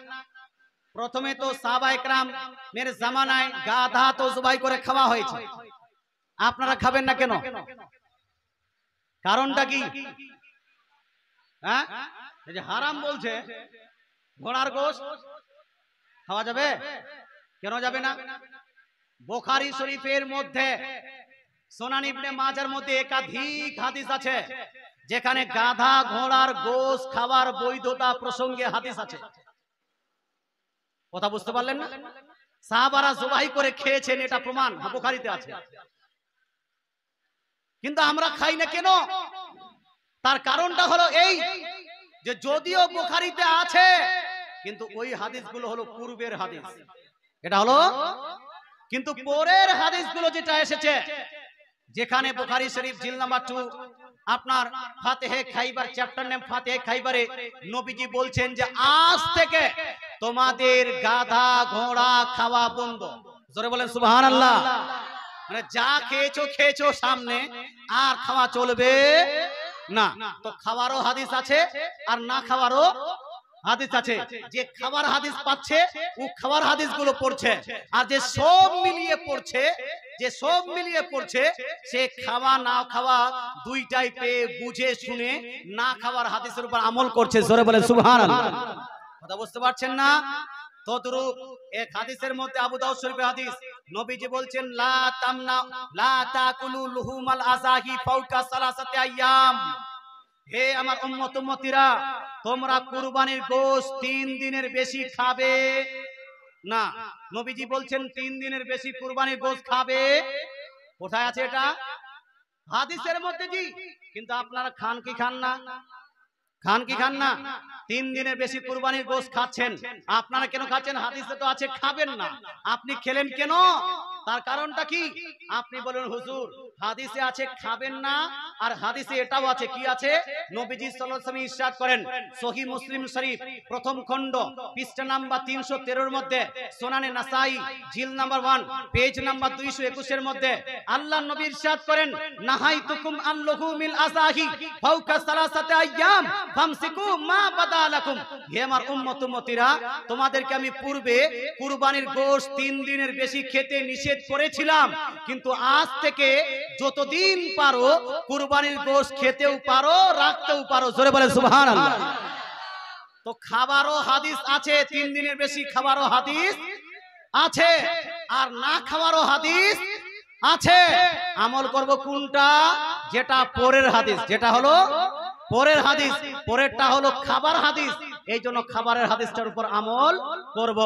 প্রথমে তো সাহাবায়ে কেরামের জামানায় গাধা তো জবাই করে খাওয়া হয়েছে, আপনারা খাবেন না কেন? কারণটা কি? হ্যাঁ, এই যে হারাম বলছে, ঘোড়ার গোশত খাওয়া যাবে, কেন যাবে না? বুখারী শরীফের মধ্যে, সুনান ইবনে মাজার মধ্যে একাধিক হাদিস আছে যেখানে গাধা ঘোড়ার গোশত খাওয়ার বৈধতা প্রসঙ্গে হাদিস আছে। কথা বুঝতে পারলেন না? সাহাবারা জবাই করে খেয়েছেন, এটা প্রমাণ বুখারীতে আছে, কিন্তু আমরা খাই না কেন? তার কারণটা হলো এই, যে যদিও বুখারীতে আছে, কিন্তু ওই হাদিসগুলো হলো পূর্বের হাদিস, এটা হলো কিন্তু পরের হাদিসগুলো যেটা এসেছে, যেখানে বুখারী শরীফ জিল নাম্বার 2 আপনার ফাতিহে খাইবার চ্যাপ্টার নেম ফাতিহে খাইবারে নবীজি বলছেন যে আজ থেকে তোমাদের গাধা ঘোড়া খাওয়া বন্ধ। জোরে বলেন সুবহানাল্লাহ। মানে যা খেয়েছো সামনে, আর খাওয়া চলবে না। তো খাওয়ারও হাদিস আছে আর না খাওয়ারও হাদিস আছে, যে খাবার হাদিস পাচ্ছে ও খাবার হাদিস গুলো পড়ছে, আর যে সব মিলিয়ে পড়ছে, যে সব মিলিয়ে পড়ছে সে খাওয়া না খাওয়া দুইটাই পেয়ে বুঝে শুনে না খাবার হাদিসের উপর আমল করছে। জোরে বলেন সুবহানাল্লাহ। কথা বুঝতে পারছেন না? তদ্রূপ এক হাদিসের মধ্যে, আবু দাউদ শরীফের হাদিস, নবীজি বলছেন লা তামনা লা তাকুলু লুহুমাল আযাহি ফাওকা সালাসাতি আইয়াম। হে আমার উম্মত উম্মতিরা, তোমরা কুরবানির গোশত 3 দিনের বেশি খাবে না। নবীজি বলছেন 3 দিনের বেশি কুরবানির গোশত খাবে। কোথায় আছে এটা? হাদিসের মধ্যে জি। কিন্তু আপনারা খান কি খান না? খান কি খান না? 3 দিনের বেশি কুরবানির গোশত খাচ্ছেন। আপনারা কেন খাচ্ছেন? হাদিসে তো আছে খাবেন না। আপনি খেলেন কেন? তার কারণটা কি? আপনি বলেন হুজুর হাদিসে আছে খাবেন না, আর হাদিসে এটাও আছে, কি আছে? নবীজি সাল্লাল্লাহু আলাইহি ওয়াসাল্লাম ইরশাদ করেন, সহিহ মুসলিম শরীফ প্রথম খণ্ড পৃষ্ঠা নাম্বার 313 এর মধ্যে, সুনানে নাসাই জিল নাম্বার 1 পেজ নাম্বার 221 এর মধ্যে আল্লাহর নবী ইরশাদ করেন, নাহাইতুকুম আন লুহুমিল আযাহি ফাওকা সালাসাতি আইয়াম ফামসিকু মা বাদালাকুম। হে আমার উম্মত উম্মতিরা, তোমাদেরকে আমি পূর্বে কুরবানির গোশত 3 দিনের বেশি খেতে নিষেধ করেছিলাম, কিন্তু আজ থেকে যতদিন পারো কুরবানির গোশত খেতেও পারো, রাখতেও পারো। জোরে বলেন সুবহানাল্লাহ। তো খাবারও হাদিস আছে, 3 দিনের বেশি খাবারও হাদিস আছে, আর না খাওয়ারও হাদিস আছে। আমল করব কোনটা? যেটা পরের হাদিস, যেটা হলো পরের হাদিস। পরেরটা হলো খাবার হাদিস, এই জন্য খাবারের হাদিসটার উপর আমল করব।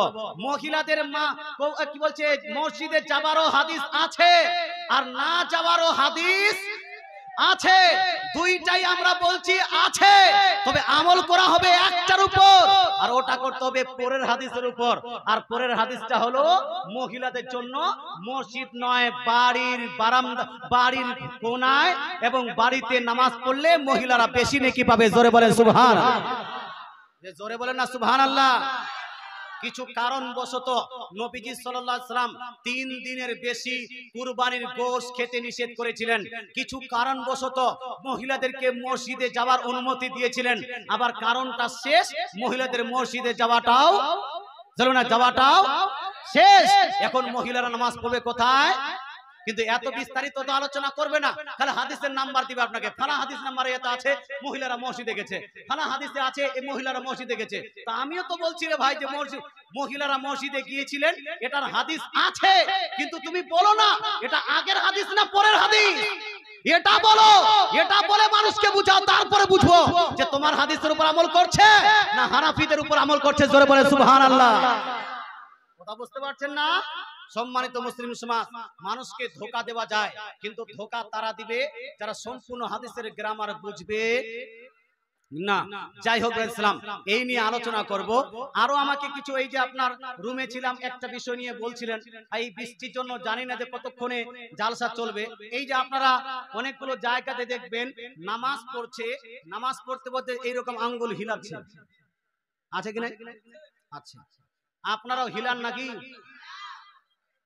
মহিলাদের মা কি বলছে, মসজিদে যাবারও হাদিস আছে, আর না যাবারও হাদিস আছে। দুইটাই আমরা বলছি আছে, তবে আমল করা হবে একটার উপর, আর ওটা করতে হবে পরের হাদিসের উপর। আর পরের হাদিসটা হলো মহিলাদের জন্য মসজিদ নয়, বাড়ির বারান্দা, বাড়ির কোনায় এবং বাড়িতে নামাজ পড়লে মহিলারা বেশি নেকি পাবে। জোরে বলেন সুবহানাল্লাহ। জোরে বলেন না সুবহানাল্লাহ। কিছু কারণবশত নবীজি সাল্লাল্লাহু আলাইহি ওয়াসাল্লাম 3 দিনের বেশি কুরবানির গোশত খেতে নিষেধ করেছিলেন। কিছু কারণবশত মহিলাদেরকে মসজিদে যাওয়ার অনুমতি দিয়েছিলেন। আবার কারণটা শেষ, মহিলাদের মসজিদে যাওয়াটাও যাওয়াটাও শেষ। এখন মহিলারা নামাজ পড়বে কোথায়? কিন্তু এত বিস্তারিত তো আলোচনা করবে না, খালি হাদিসের নাম্বার দিবে আপনাকে। ফালা হাদিস নাম্বারে এটা আছে মহিলারা মসজিদে গেছে, ফালা হাদিসে আছে এই মহিলারা মসজিদে গেছে। তা আমিও তো বলছি রে ভাই যে মহিলারা মসজিদে গিয়েছিলেন, এটার হাদিস আছে, কিন্তু তুমি বলো না এটা আগের হাদিস না পরের হাদিস। এটা বলো, এটা বলে মানুষকে বুঝাও, তারপরে বুঝবো যে তোমার হাদিসের উপর আমল করছে না হানাফিদের উপর আমল করছে। জোরে বলে সুবহানাল্লাহ। কথা বুঝতে পারছেন না? সম্মানিত মুসলিম সমাজ, মানুষকে ধোঁকা দেওয়া যায়, কিন্তু ধোঁকা তারা দিবে যারা সম্পূর্ণ হাদিসের গ্রামার বুঝবে না। যাই হোক ইসলাম, এই নিয়ে আলোচনা করব। আরো আমাকে কিছু, এই যে আপনার রুমে ছিলাম, একটা বিষয় নিয়ে বলছিলেন, এই বৃষ্টির জন্য জানি না যে কতক্ষণে জালসা চলবে। এই যে আপনারা অনেকগুলো জায়গাতে দেখবেন নামাজ পড়ছে, নামাজ পড়তে পড়তে এইরকম আঙ্গুল হিলাচ্ছে, আছে কিনা? আচ্ছা, আপনারাও হিলান নাকি?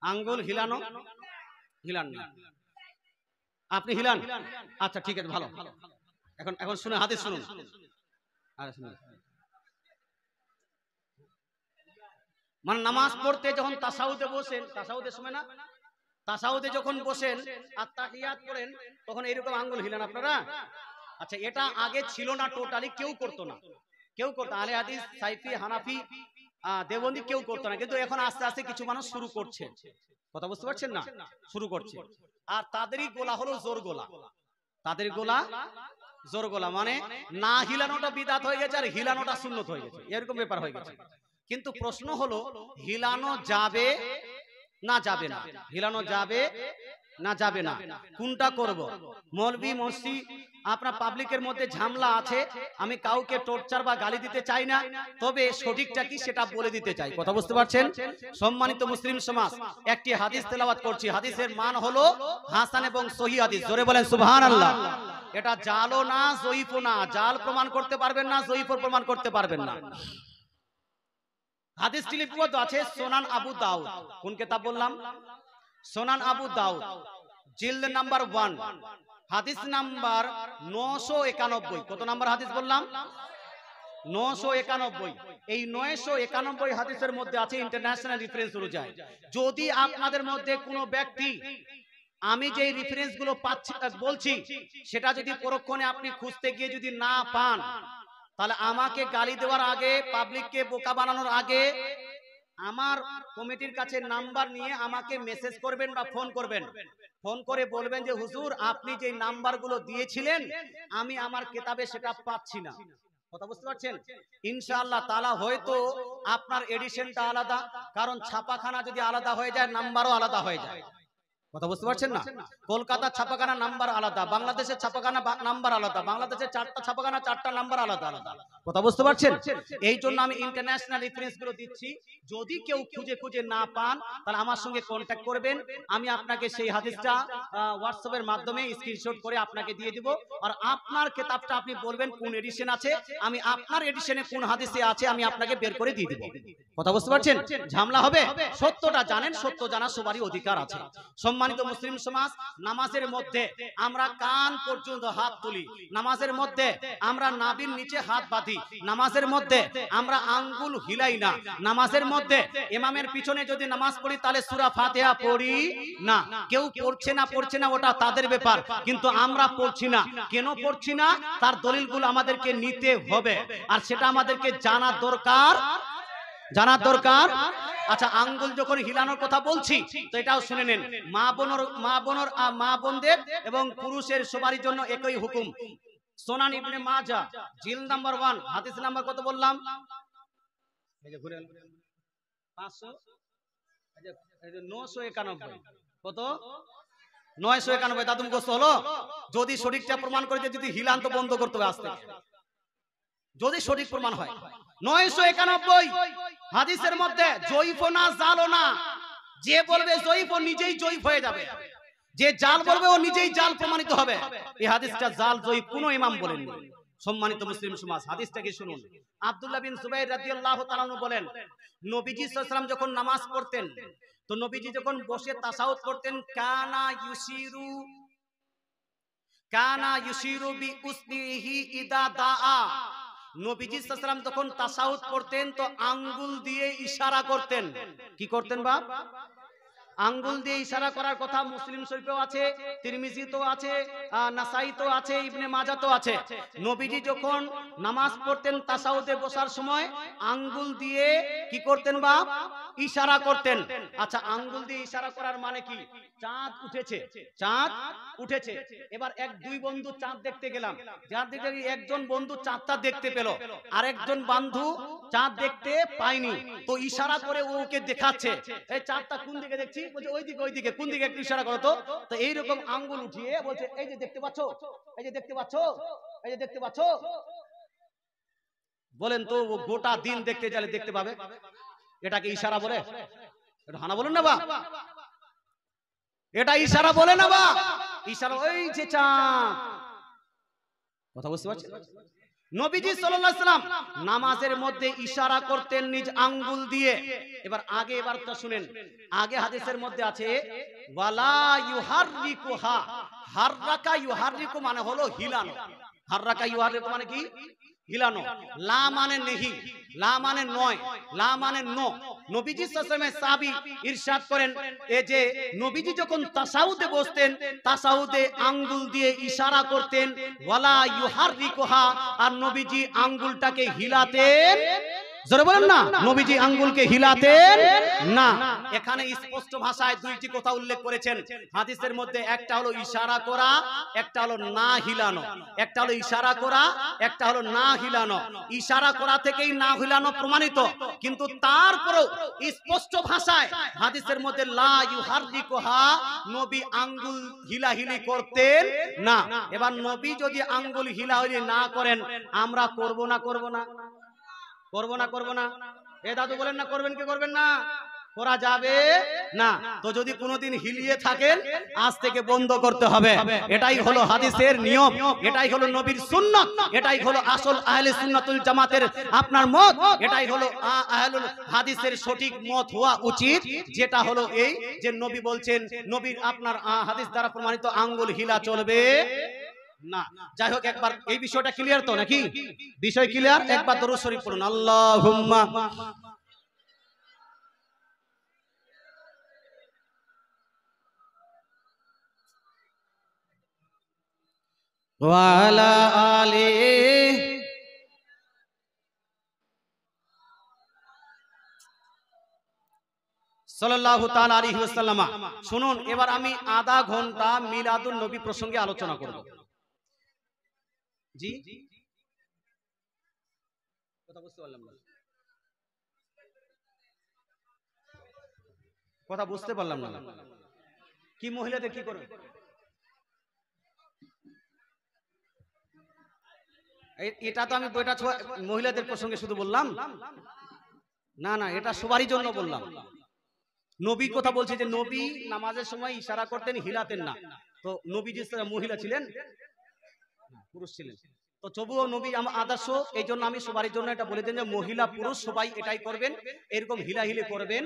আঙ্গুল হিলানো, হিলান না? আপনি হিলান? আচ্ছা ঠিক আছে, ভালো। এখন এখন শুনে হাদিস শুনুন। মানে নামাজ পড়তে যখন তাসাউদে বসেন, তাসাউদের সময় না, তাসাউদে যখন বসেন আর তাহিয়াত করেন, তখন এরকম আঙ্গুল হিলান আপনারা? আচ্ছা, এটা আগে ছিল না, টোটালি কেউ করতো না। কেউ করতো, আহলে হাদিস, সাইফি, হানাফি, দেওবন্দি কেউ করতো না, কিন্তু এখন আস্তে আস্তে কিছু মানুষ শুরু করছে। কথা বুঝতে পারছেন না? শুরু করছে। আর তাদেরই গোলা হলো জোর গোলা, তাদের গোলা জোর গোলা, মানে না হিলানোটা বিদআত হয়ে গেছে আর হিলানোটা সুন্নত হয়ে গেছে, এরকম ব্যাপার হয়ে গেছে। কিন্তু প্রশ্ন হলো হিলানো যাবে না যাবে না? হিলানো যাবে না যাবে না? কোনটা করব? মৌলভী মসজিদ আপনার পাবলিকের মধ্যে ঝামেলা আছে, আমি কাউকে টর্চার বা গালি দিতে চাই না, তবে সঠিকটা কি সেটা বলে দিতে চাই। কথা বুঝতে পারছেন? সম্মানিত মুসলিম সমাজ, একটি হাদিস তেলাওয়াত করছি, হাদিসের মান হলো হাসান এবং সহিহ হাদিস। জোরে বলেন সুবহানাল্লাহ। এটা জালও না, জয়ীফও না। জাল প্রমাণ করতে পারবেন না, জয়ীফও প্রমাণ করতে পারবেন না। হাদিসটি লিপিবদ্ধ আছে সুনান আবু দাউদ। কোন কিতাব বললাম? সুনান আবু দাউদ, জিলদ নাম্বার 1, হাদিস নাম্বার 991। কত নাম্বার হাদিস বললাম? 991। এই 991 হাদিসের মধ্যে আছে ইন্টারন্যাশনাল রেফারেন্স অনুযায়ী। যদি আপনাদের মধ্যে কোনো ব্যক্তি আমি যে রেফারেন্স গুলো পাচ্ছি বলছি সেটা যদি পরক্ষণে আপনি খুঁজতে গিয়ে যদি না পান, তাহলে আমাকে গালি দেওয়ার আগে, পাবলিককে বোকা বানানোর আগে আমার কমিটির কাছে নাম্বার নিয়ে আমাকে মেসেজ করবেন বা ফোন করবেন। ফোন করে বলবেন যে হুজুর আপনি যে নাম্বারগুলো দিয়েছিলেন আমি আমার কিতাবে সেটা পাচ্ছি না। কথা বুঝতে পারছেন? ইনশাআল্লাহ তাআলা হয়তো আপনার এডিশনটা আলাদা, কারণ ছাপাখানা যদি আলাদা হয়ে যায় নাম্বারও আলাদা হয়ে যায়। কথা বুঝতে পারছেন না? কলকাতার ছাপাখানা নাম্বার আলাদা, বাংলাদেশের ছাপাখানা নাম্বার আলাদা, বাংলাদেশের 4টা ছাপাখানা 4টা নাম্বার আলাদা আলাদা। কথা বুঝতে পারছেন? এই জন্য আমি ইন্টারন্যাশনাল রেফারেন্স গুলো দিচ্ছি। যদি কেউ খুঁজে না পান তাহলে আমার সঙ্গে কন্ট্যাক্ট করবেন, আমি আপনাকে সেই হাদিসটা হোয়াটসঅ্যাপের মাধ্যমে স্ক্রিনশট করে আপনাকে দিয়ে দিব। আর আপনার কিতাবটা আপনি বলবেন কোন এডিশন আছে, আমি আপনার এডিশনে কোন হাদিসে আছে আমি আপনাকে বের করে দিয়ে দিব। কথা বুঝতে পারছেন? ঝামেলা হবে? সত্যটা জানেন, সত্য জানা সবারই অধিকার আছে। সম্মানিত মুসলিম সমাজ, নামাজের মধ্যে আমরা কান পর্যন্ত হাত তুলি, নামাজের মধ্যে আমরা নাভির নিচে হাত বাঁধি, নামাজের মধ্যে আমরা আঙ্গুল হিলাই না, নামাজের মধ্যে ইমামের পিছনে যদি নামাজ পড়ি তাহলে সূরা ফাতিহা পড়ি না। কেউ পড়ছে না ওটা তাদের ব্যাপার, কিন্তু আমরা পড়ছি না। কেন পড়ছি না তার দলিলগুলো আমাদেরকে নিতে হবে, আর সেটা আমাদেরকে জানা দরকার। আচ্ছা, আঙ্গুল যখন হিলানোর কথা বলছি তো এটাও শুনে নেন। মা বোনদের এবং পুরুষের সবারই জন্য একই হুকুম। সুনান ইবনে মাজাহ জিলদ নাম্বার 1 হাদিস নাম্বার কত বললাম? এই যে ঘুরে 500 এই যে 991 কত? 991 দাদু মুখস্থ হলো? যদি সঠিকটা প্রমাণ করে যে যদি হিলান তো বন্ধ করতে হবে আস্তে, যদি সঠিক প্রমাণ হয়। 991 হাদিসের মধ্যে জয়ীফ না জাল না, যে বলবে জয়ীফ নিজেই জয়ীফ হয়ে যাবে, যে জাল বলবে ও নিজেই জাল প্রমাণিত হবে। এই হাদিসটা জাল জয়ীফ কোন ইমাম বলেননি। সম্মানিত মুসলিম সমাজ, হাদিসটাকে শুনুন। আব্দুল্লাহ বিন জুবাইর রাদিয়াল্লাহু তাআলা আনহু বলেন, নবীজি সাল্লাল্লাহু আলাইহি ওয়াসাল্লাম যখন নামাজ পড়তেন তো নবীজি যখন বসে তাশাহুদ করতেন কানা ইউশিরু বি উসবিহি ইদা দাআ। নবীজি সাল্লাল্লাহু আলাইহি ওয়াসাল্লাম যখন তাশাহুদ করতেন তো আঙ্গুল দিয়ে ইশারা করতেন। কি করতেন বাপ? আঙ্গুল দিয়ে ইশারা করার কথা মুসলিম শরীফেও আছে, তিরমিজিতেও আছে, নাসাইতেও আছে, ইবনে মাজাতেও আছে। নবীজি যখন নামাজ পড়তেন তাশাহুদে বসার সময় আঙ্গুল দিয়ে কি করতেন বাপ? ইশারা করতেন। আচ্ছা, আঙ্গুল দিয়ে ইশারা করার মানে কি? চাঁদ উঠেছে। এবার দুই বন্ধু চাঁদ দেখতে গেলাম, যার দিকে একজন বন্ধু চাঁদটা দেখতে পেল, আরেকজন বন্ধু চাঁদ দেখতে পায়নি, তো ইশারা করে ওকে দেখাচ্ছে এই চাঁদটা কোন দিকে দেখছি, বলছে ওইদিকে, কোন দিকে একটু ইশারা করো তো। তো এইরকম আঙ্গুল উঠিয়ে বলছে এই যে দেখতে পাচ্ছ। বলেন তো গোটা দিন দেখতে গেলে দেখতে পাবে? এটাকে ইশারা বলে? এটা হানা বলেন না বা, এটা ইশারা বলে না বা? ইশারা ওই যে চাঁদ। কথা বুঝতে পারছেন? নবীজি সাল্লাল্লাহু আলাইহি ওয়াসাল্লাম নামাজের মধ্যে ইশারা করতেন নিজ আঙ্গুল দিয়ে। এবারটা শুনেন। আগে হাদিসের মধ্যে আছে ওয়ালা ইউহাররিকুহা। হাররাকা ইউহাররিকু মানে হলো হিলানো। হাররাকা ইউহাররিকু মানে কি? হিলানো। লা মানে নেহি, লা মানে নয়, লা মানে নো। নবীজি সাল্লাল্লাহু আলাইহি ওয়াসাল্লামের সাহাবী ইরশাদ করেন এই যে নবীজি যখন তাশাহুদে বসতেন তাশাহুদে আঙ্গুল দিয়ে ইশারা করতেন ওয়ালা ইউহাররিকুহা, আর নবীজি আঙ্গুলটাকে হিলাতেন। জোরে বলেন না, নবীজি আঙ্গুলকে হিলাতেন না। এখানে স্পষ্ট ভাষায় দুইটি কথা উল্লেখ করেছেন হাদিসের মধ্যে, একটা হলো ইশারা করা, একটা হলো না হিলানো। একটা হলো ইশারা করা, একটা হলো না হিলানো। ইশারা করা থেকেই না হিলানো প্রমাণিত, কিন্তু তারপরেও স্পষ্ট ভাষায় হাদিসের মধ্যে লা ইউহাররিকুহা, নবী আঙ্গুল হিলাহিলি করতেন না। এবার নবী যদি আঙ্গুল হিলাহিলি না করেন আমরা করব না? এ দাদু বলেন না, করবেন কি করবেন না? করা যাবে না। তো যদি কোনোদিন হিলিয়ে থাকেন আজ থেকে বন্ধ করতে হবে। এটাই হলো হাদিসের নিয়ম, এটাই হলো নবীর সুন্নাত, এটাই হলো আসল আহলে সুন্নাতুল জামাতের আপনার মত, এটাই হলো আহলুল হাদিসের সঠিক মত হওয়া উচিত। যেটা হলো এই যে নবী বলছেন, নবীর আপনার হাদিস দ্বারা প্রমাণিত আঙ্গুল হিলা চলবে না। যাই হোক, একবার এই বিষয়টা ক্লিয়ার তো নাকি? বিষয় ক্লিয়ার? একবার দরুদ শরীফ পড়ুন। আল্লাহুম্মা ওয়া আলা আলিহি সাল্লাল্লাহু তাআলা আলাইহি ওয়াসাল্লাম। শুনুন, এবার আমি আধা ঘন্টা মিলাদুন নবী প্রসঙ্গে আলোচনা করব। জি, কথা বুঝতে পারলাম না, কথা বুঝতে পারলাম না। কি মহিলাদের কি করবে? এটা তো আমি বইটা মহিলাদের প্রসঙ্গে শুধু বললাম না, না, এটা সবারই জন্য বললাম। নবী কথা বলছে যে নবী নামাজের সময় ইশারা করতেন, হিলাতেন না। তো নবীজি মহিলা ছিলেন? পুরুষ ছিলেন। তো তবুও নবী আদর্শ, এই জন্য আমি সবারই জন্য এটা বলে দেন যে মহিলা পুরুষ সবাই এটাই করবেন, এরকম হিলাহিলি করবেন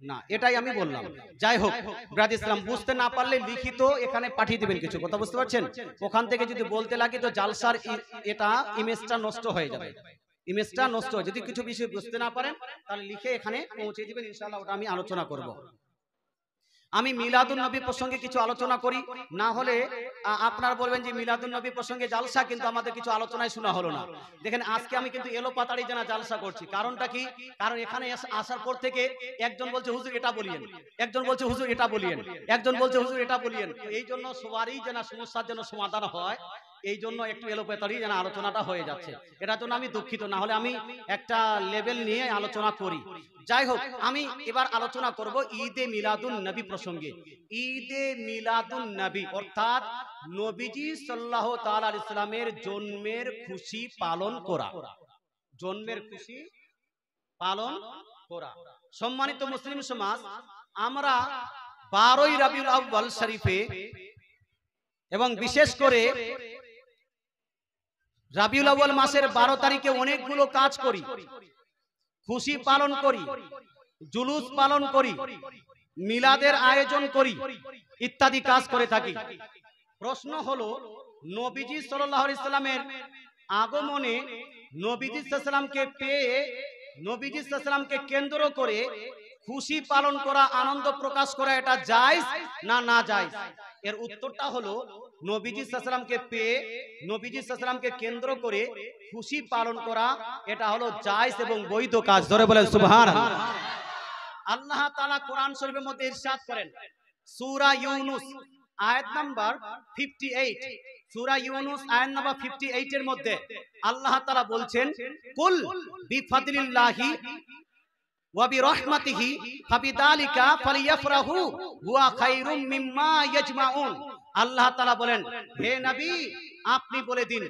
না, এটাই আমি বললাম। যাই হোক ব্রাদ ইসলাম, বুঝতে না পারলে লিখিত এখানে পাঠিয়ে দিবেন কিছু, কথা বুঝতে পারছেন? ওখান থেকে যদি বলতে লাগে তো জালসার এটা ইমেজটা নষ্ট হয়ে যাবে, ইমেজটা নষ্ট হয়। যদি কিছু বিষয় বুঝতে না পারেন তাহলে লিখে এখানে পৌঁছে দিবেন, ইনশাআল্লাহ ওটা আমি আলোচনা করব। আমি মিলাদুন নবী প্রসঙ্গে কিছু আলোচনা করি, না হলে আপনারা বলবেন যে মিলাদুন নবী প্রসঙ্গে জালসা, কিন্তু আমাদের কিছু আলোচনায় শোনা হলো না। দেখেন আজকে আমি কিন্তু এলো পাতাড়ি জানা জালসা করছি, কারণটা কি? কারণ এখানে আসার পর থেকে একজন বলছে হুজুর এটা বলিয়েন, একজন বলছে হুজুর এটা বলিয়েন, একজন বলছে হুজুর এটা বলিয়েন। এই জন্য সবারই যেন সমস্যার যেন সমাধান হয়, এই জন্য একটু এলোপাতাড়ি যেন আলোচনাটা হয়ে যাচ্ছে। এটার জন্য আমি দুঃখিত, না হলে আমি একটা লেভেল নিয়ে আলোচনা করি। যাই হোক, আমি এবার আলোচনা করব ঈদে মিলাদুন নবী প্রসঙ্গে। ঈদে মিলাদুন নবী অর্থাৎ নবীজি সাল্লাল্লাহু তাআলা আলাইহি সাল্লামের জন্মের খুশি পালন করা, জন্মের খুশি পালন করা। সম্মানিত মুসলিম সমাজ, আমরা 12ই রবিউল আউয়াল শরীফে এবং বিশেষ করে রবিউল আউয়াল মাসের 12 তারিখে অনেকগুলো কাজ করি, খুশি পালন করি, জুলুস পালন করি, মিলাদের আয়োজন করি, ইত্যাদি কাজ করে থাকি। প্রশ্ন হলো, নবীজি সাল্লাল্লাহু আলাইহি সাল্লামের আগমনে নবীজি সাল্লাল্লাহু আলাইহি সাল্লামকে পেয়ে, নবীজি সাল্লাল্লাহু আলাইহি সাল্লামকে কেন্দ্র করে খুশি পালন করা, আনন্দ প্রকাশ করা, এটা জায়েজ না না জায়েজ? এর উত্তরটা হলো, নবীজি সাল্লাল্লাহু আলাইহি সাল্লামকে পেয়ে, নবীজি সাল্লাল্লাহু আলাইহি সাল্লামকে কেন্দ্র করে খুশি পালন করা, এটা হলো জায়েজ এবং বৈধ কাজ। ধরে বলেন সুবহানাল্লাহ। আল্লাহ তাআলা কোরআন শরীফের মধ্যে ইরশাদ করেন, সূরা ইউনূস আয়াত নাম্বার 58, সূরা ইউনূস আয়াত নাম্বার 58 এর মধ্যে আল্লাহ তাআলা বলছেন, কুল বিফাদলিল্লাহি ওয়া বিরহমাতিহি ফাবিযালিকা ফালিয়াফরাহু হুয়া খায়রুম মিম্মা ইয়াজমাউন। আল্লাহ তাআলা বলেন, হে নবী আপনি বলে দিন,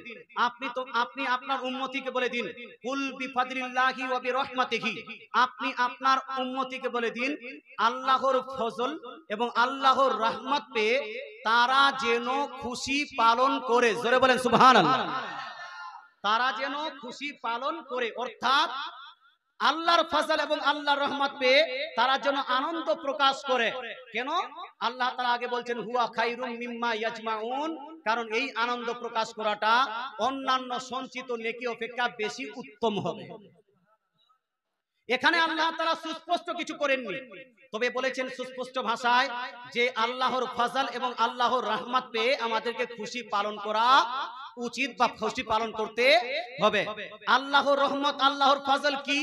আপনি আপনার উম্মতিকে বলে দিন, কুল বিফাদলিল্লাহি ওয়া বিরহমাতিহি, আপনি আপনার উম্মতিকে বলে দিন আল্লাহর ফজল এবং আল্লাহর রহমত পেয়ে তারা যেন খুশি পালন করে। জোরে বলেন সুবহানাল্লাহ। তারা যেন খুশি পালন করে, অর্থাৎ আল্লাহর ফজল এবং আল্লাহর রহমত পেয়ে তারা যেন আনন্দ প্রকাশ করে। কেন? আল্লাহ তাআলা আগে বলছেন হুয়া খায়রুম মিম্মা ইয়াজমাউন, কারণ এই আনন্দ প্রকাশ করাটা অন্যান্য সঞ্চিত নেকি অপেক্ষা বেশি উত্তম হবে। এখানে আল্লাহ তাআলা সুস্পষ্ট কিছু করেননি, তবে বলেছেন সুস্পষ্ট ভাষায় যে আল্লাহর ফজল এবং আল্লাহর রহমত পেয়ে আমাদেরকে খুশি পালন করা উচিত বা খুশি পালন করতে হবে। আল্লাহর রহমত, আল্লাহর ফজল কি,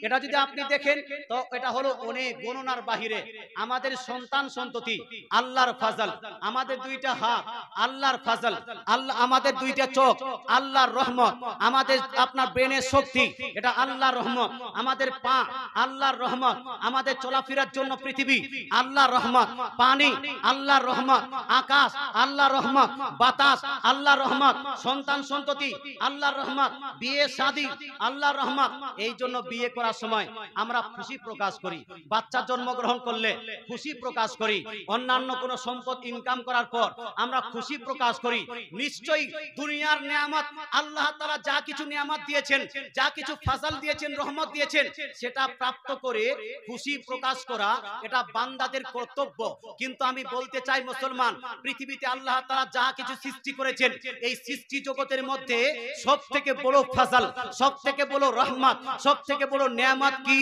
এটা যদি আপনি দেখেন তো এটা হলো অনেক গণনার বাহিরে। আমাদের সন্তান সন্ততি আল্লাহর ফজল, আমাদের দুইটা হাত আল্লাহর ফজল, আল্লাহ আমাদের দুইটা চোখ আল্লাহর রহমত, আমাদের আপনার ব্রেনের শক্তি এটা আল্লাহর রহমত, আমাদের পা আল্লাহর রহমত, আমাদের চলাফেরার জন্য পৃথিবী আল্লাহর রহমত, পানি আল্লাহর রহমত, আকাশ আল্লাহর রহমত, বাতাস আল্লাহর রহমত, সন্তান সন্ততি আল্লাহর রহমত, বিয়ে শাদী আল্লাহর রহমত। এই জন্য বিয়ে করার সময় আমরা খুশি প্রকাশ করি, বাচ্চা জন্মগ্রহণ করলে খুশি প্রকাশ করি, অন্যান্য কোনো সম্পদ ইনকাম করার পর আমরা খুশি প্রকাশ করি। নিশ্চয়ই দুনিয়ার নিয়ামত আল্লাহ তাআলা যা কিছু নিয়ামত দিয়েছেন, যা কিছু ফাজাল দিয়েছেন, রহমত দিয়েছেন, সেটা প্রাপ্ত করে খুশি প্রকাশ করা এটা বান্দাদের কর্তব্য। কিন্তু আমি বলতে চাই মুসলমান, পৃথিবীতে আল্লাহ তাআলা যা কিছু সৃষ্টি করেছেন, এই সৃষ্টি জগতের মধ্যে সব থেকে বড় ফাজাল, সব থেকে বড় রহমত, সব থেকে বড় নিয়ামত কি?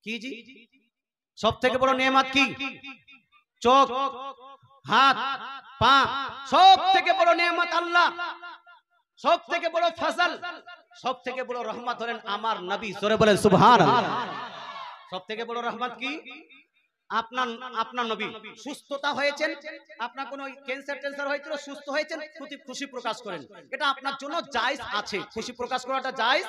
কি জি? সব থেকে বড় নিয়ামত কি? চোখ, হাত, পা, সব থেকে বড় নিয়ামত আল্লাহ, সব থেকে বড় ফাজাল, সব থেকে বড় রহমত হলেন আমার নবী। জোরে বলেন সুবহানাল্লাহ। সব থেকে বড় রহমত কি? আপনার নবী সুস্থতা হয়েছেন, আপনার কোনো ক্যান্সার টেন্সার হয়েছিল, সুস্থ হয়েছেন, খুশি প্রকাশ করেন, এটা আপনার জন্য জায়েজ আছে, খুশি প্রকাশ করাটা জায়েজ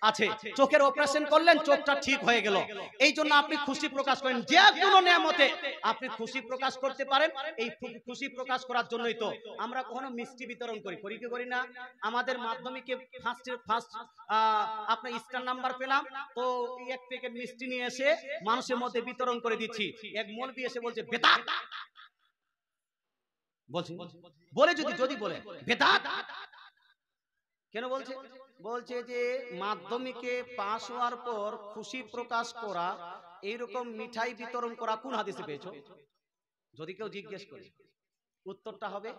আছে। চোখের অপারেশন করলেন, চোখটা ঠিক হয়ে গেল, এই জন্য আপনি খুশি প্রকাশ করেন। যে কোনো নিয়ামতে আপনি খুশি প্রকাশ করতে পারেন। এই খুশি প্রকাশ করার জন্যই তো আমরা কখনো মিষ্টি বিতরণ করি, করি কি করি না? আমাদের মাধ্যমিকে ফার্স্ট আপনার স্টার নাম্বার পেলাম, তো এক প্যাকেট মিষ্টি নিয়ে এসে মানুষের মধ্যে বিতরণ করে দিচ্ছি। এক মৌলবি এসে বলছে বেদাত, বলে যদি বলে বেদাত কেন বলছে? বলছে যে মাধ্যমিকে পাস হওয়ার পর খুশি প্রকাশ করা, এইরকম মিঠাই বিতরণ করা কোন হাদিসে পেয়েছো? যদি কেউ জিজ্ঞেস করে, উত্তরটা হবে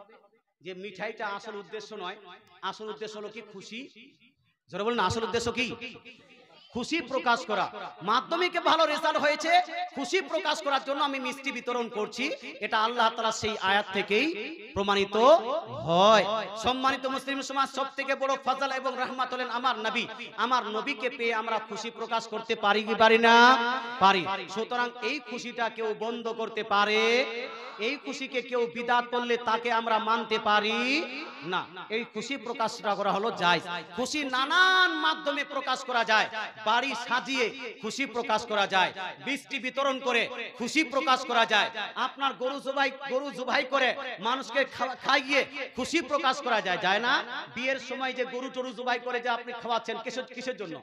যে মিঠাইটা আসল উদ্দেশ্য নয়, আসল উদ্দেশ্য হলো কি? খুশি। যারা বলেন আসল উদ্দেশ্য কি? খুশি প্রকাশ করা। মাধ্যমিকে ভালো রেজাল্ট হয়েছে, খুশি প্রকাশ করার জন্য আমি মিষ্টি বিতরণ করছি, এটা আল্লাহ তাআলা সেই আয়াত থেকেই প্রমাণিত হয়। সম্মানিত মুসলিম সমাজ, সব থেকে বড় ফাজাল এবং রহমত হলেন আমার নবী। আমার নবীকে পেয়ে আমরা খুশি প্রকাশ করতে পারি কি পারি না? পারি। সুতরাং এই খুশিটা কেউ বন্ধ করতে পারে? এই খুশিকে কেউ বিদআত করলে তাকে আমরা মানতে পারি না। এই খুশি প্রকাশটা করা হলো জায়েজ। খুশি নানান মাধ্যমে প্রকাশ করা যায়। বাড়ি সাজিয়ে খুশি প্রকাশ করা যায়, মিষ্টি বিতরণ করে খুশি প্রকাশ করা যায়, আপনার গরু জবাই করে মানুষকে খাইয়ে খুশি প্রকাশ করা যায়, যায় না? বিয়ের সময় যে গরু টরু জবাই করে যে আপনি খাওয়াচ্ছেন, কিসের জন্য?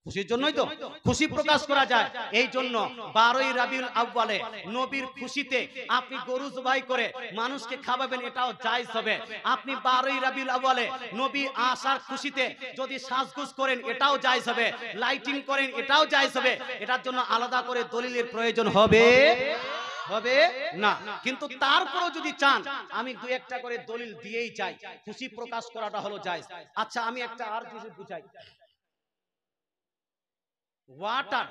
খুশির জন্যই তো খুশি প্রকাশ করা যায়। এই জন্য 12ই রবিউল আউয়ালে নবীর খুশিতে আপনি গরু জবাই করে মানুষকে খাওয়াবেন, এটাও জায়েজ হবে। আপনি 12ই রবিউল আউয়ালে নবী আসার খুশিতে যদি সাজগোজ করেন, এটাও জায়েজ হবে। লাইটিং করেন, এটাও জায়েজ হবে। এটার জন্য আলাদা করে দলিলের প্রয়োজন হবে না। কিন্তু তারপরেও যদি চান, আমি দুই একটা করে দলিল দিয়েই চাই, খুশি প্রকাশ করাটা হলো জায়েজ। আচ্ছা, আমি একটা আর কিছু বুঝাই। ওয়াটার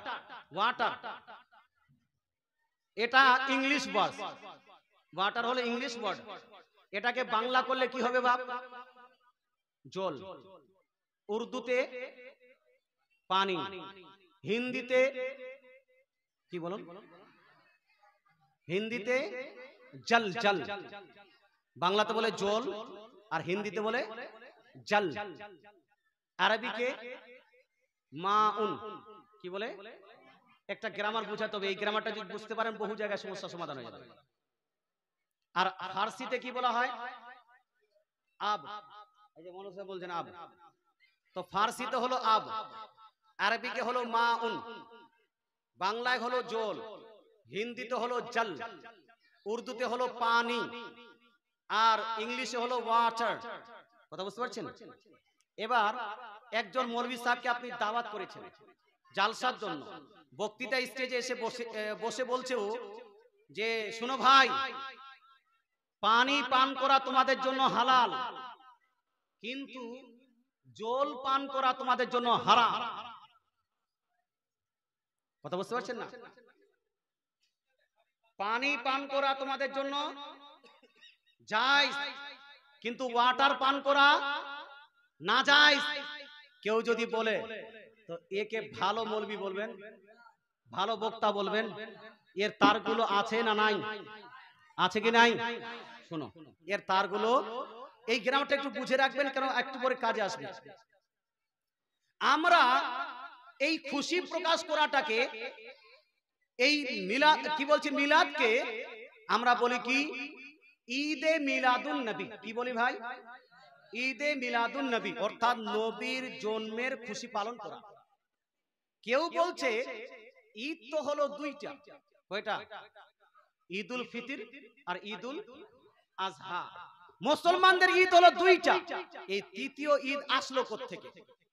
এটা ইংলিশ ওয়ার্ড, ওয়াটার হলো ইংলিশ ওয়ার্ড, এটাকে বাংলা করলে কি হবে বাপ? জল। উর্দুতে পানি, হিন্দিতে কি বলুন? হিন্দিতে জল। জল বাংলাতে বলে জল, আর হিন্দিতে বলে জল। আরবিকে মাউন কি বলে? একটা গ্রামার বুঝাতে হবে, এই গ্রামারটা যদি বুঝতে পারেন বহু জায়গায় সমস্যা সমাধান হয়ে যাবে। আর ফার্সিতে কি বলা হয়? আব। এই যে মানুষ বলছেন আব, তো ফার্সিতে হলো আব, আরবিতে হলো মাউন, বাংলায় হলো জল, হিন্দিতে হলো জল, উর্দুতে হলো পানি, আর ইংলিশে হলো ওয়াটার। কথা বুঝতে পারছেন? এবার একজন মৌলভী সাহেবকে আপনি দাওয়াত করেছেন জালসার জন্য, বক্তৃতা স্টেজে এসে বসে বলছে যে শুনো ভাই, পানি পান করা তোমাদের জন্য হালাল, কিন্তু জল পান করা তোমাদের জন্য হারাম। কথা বুঝতে পারছেন না? পানি পান করা তোমাদের জন্য জায়েজ, কিন্তু ওয়াটার পান করা না জায়েজ। কেউ যদি বলে, তো একে ভালো মৌলবি বলবেন, ভালো বক্তা বলবেন, এর তারগুলো আছে না নাই? আছে কি নাই? শোনো, এর তারগুলো, এই গ্রামটা একটু বুঝে রাখবেন, কারণ একটু পরে কাজে আসবে। আমরা এই খুশি প্রকাশ করাটাকে, এই মিলাদ কি বলছি, মিলাদকে আমরা বলি কি ঈদে মিলাদুন নবী। কি বলি ভাই? ঈদে মিলাদুন নবী অর্থাৎ নবীর জন্মের খুশি পালন করা। কেউ বলছে ঈদ তো হলো দুইটা, কয়টা? ঈদুল ফিতর আর ঈদুল আজহা। মুসলমানদের ঈদ হলো দুইটা, এই তৃতীয় ঈদ আসলো কোত্থেকে?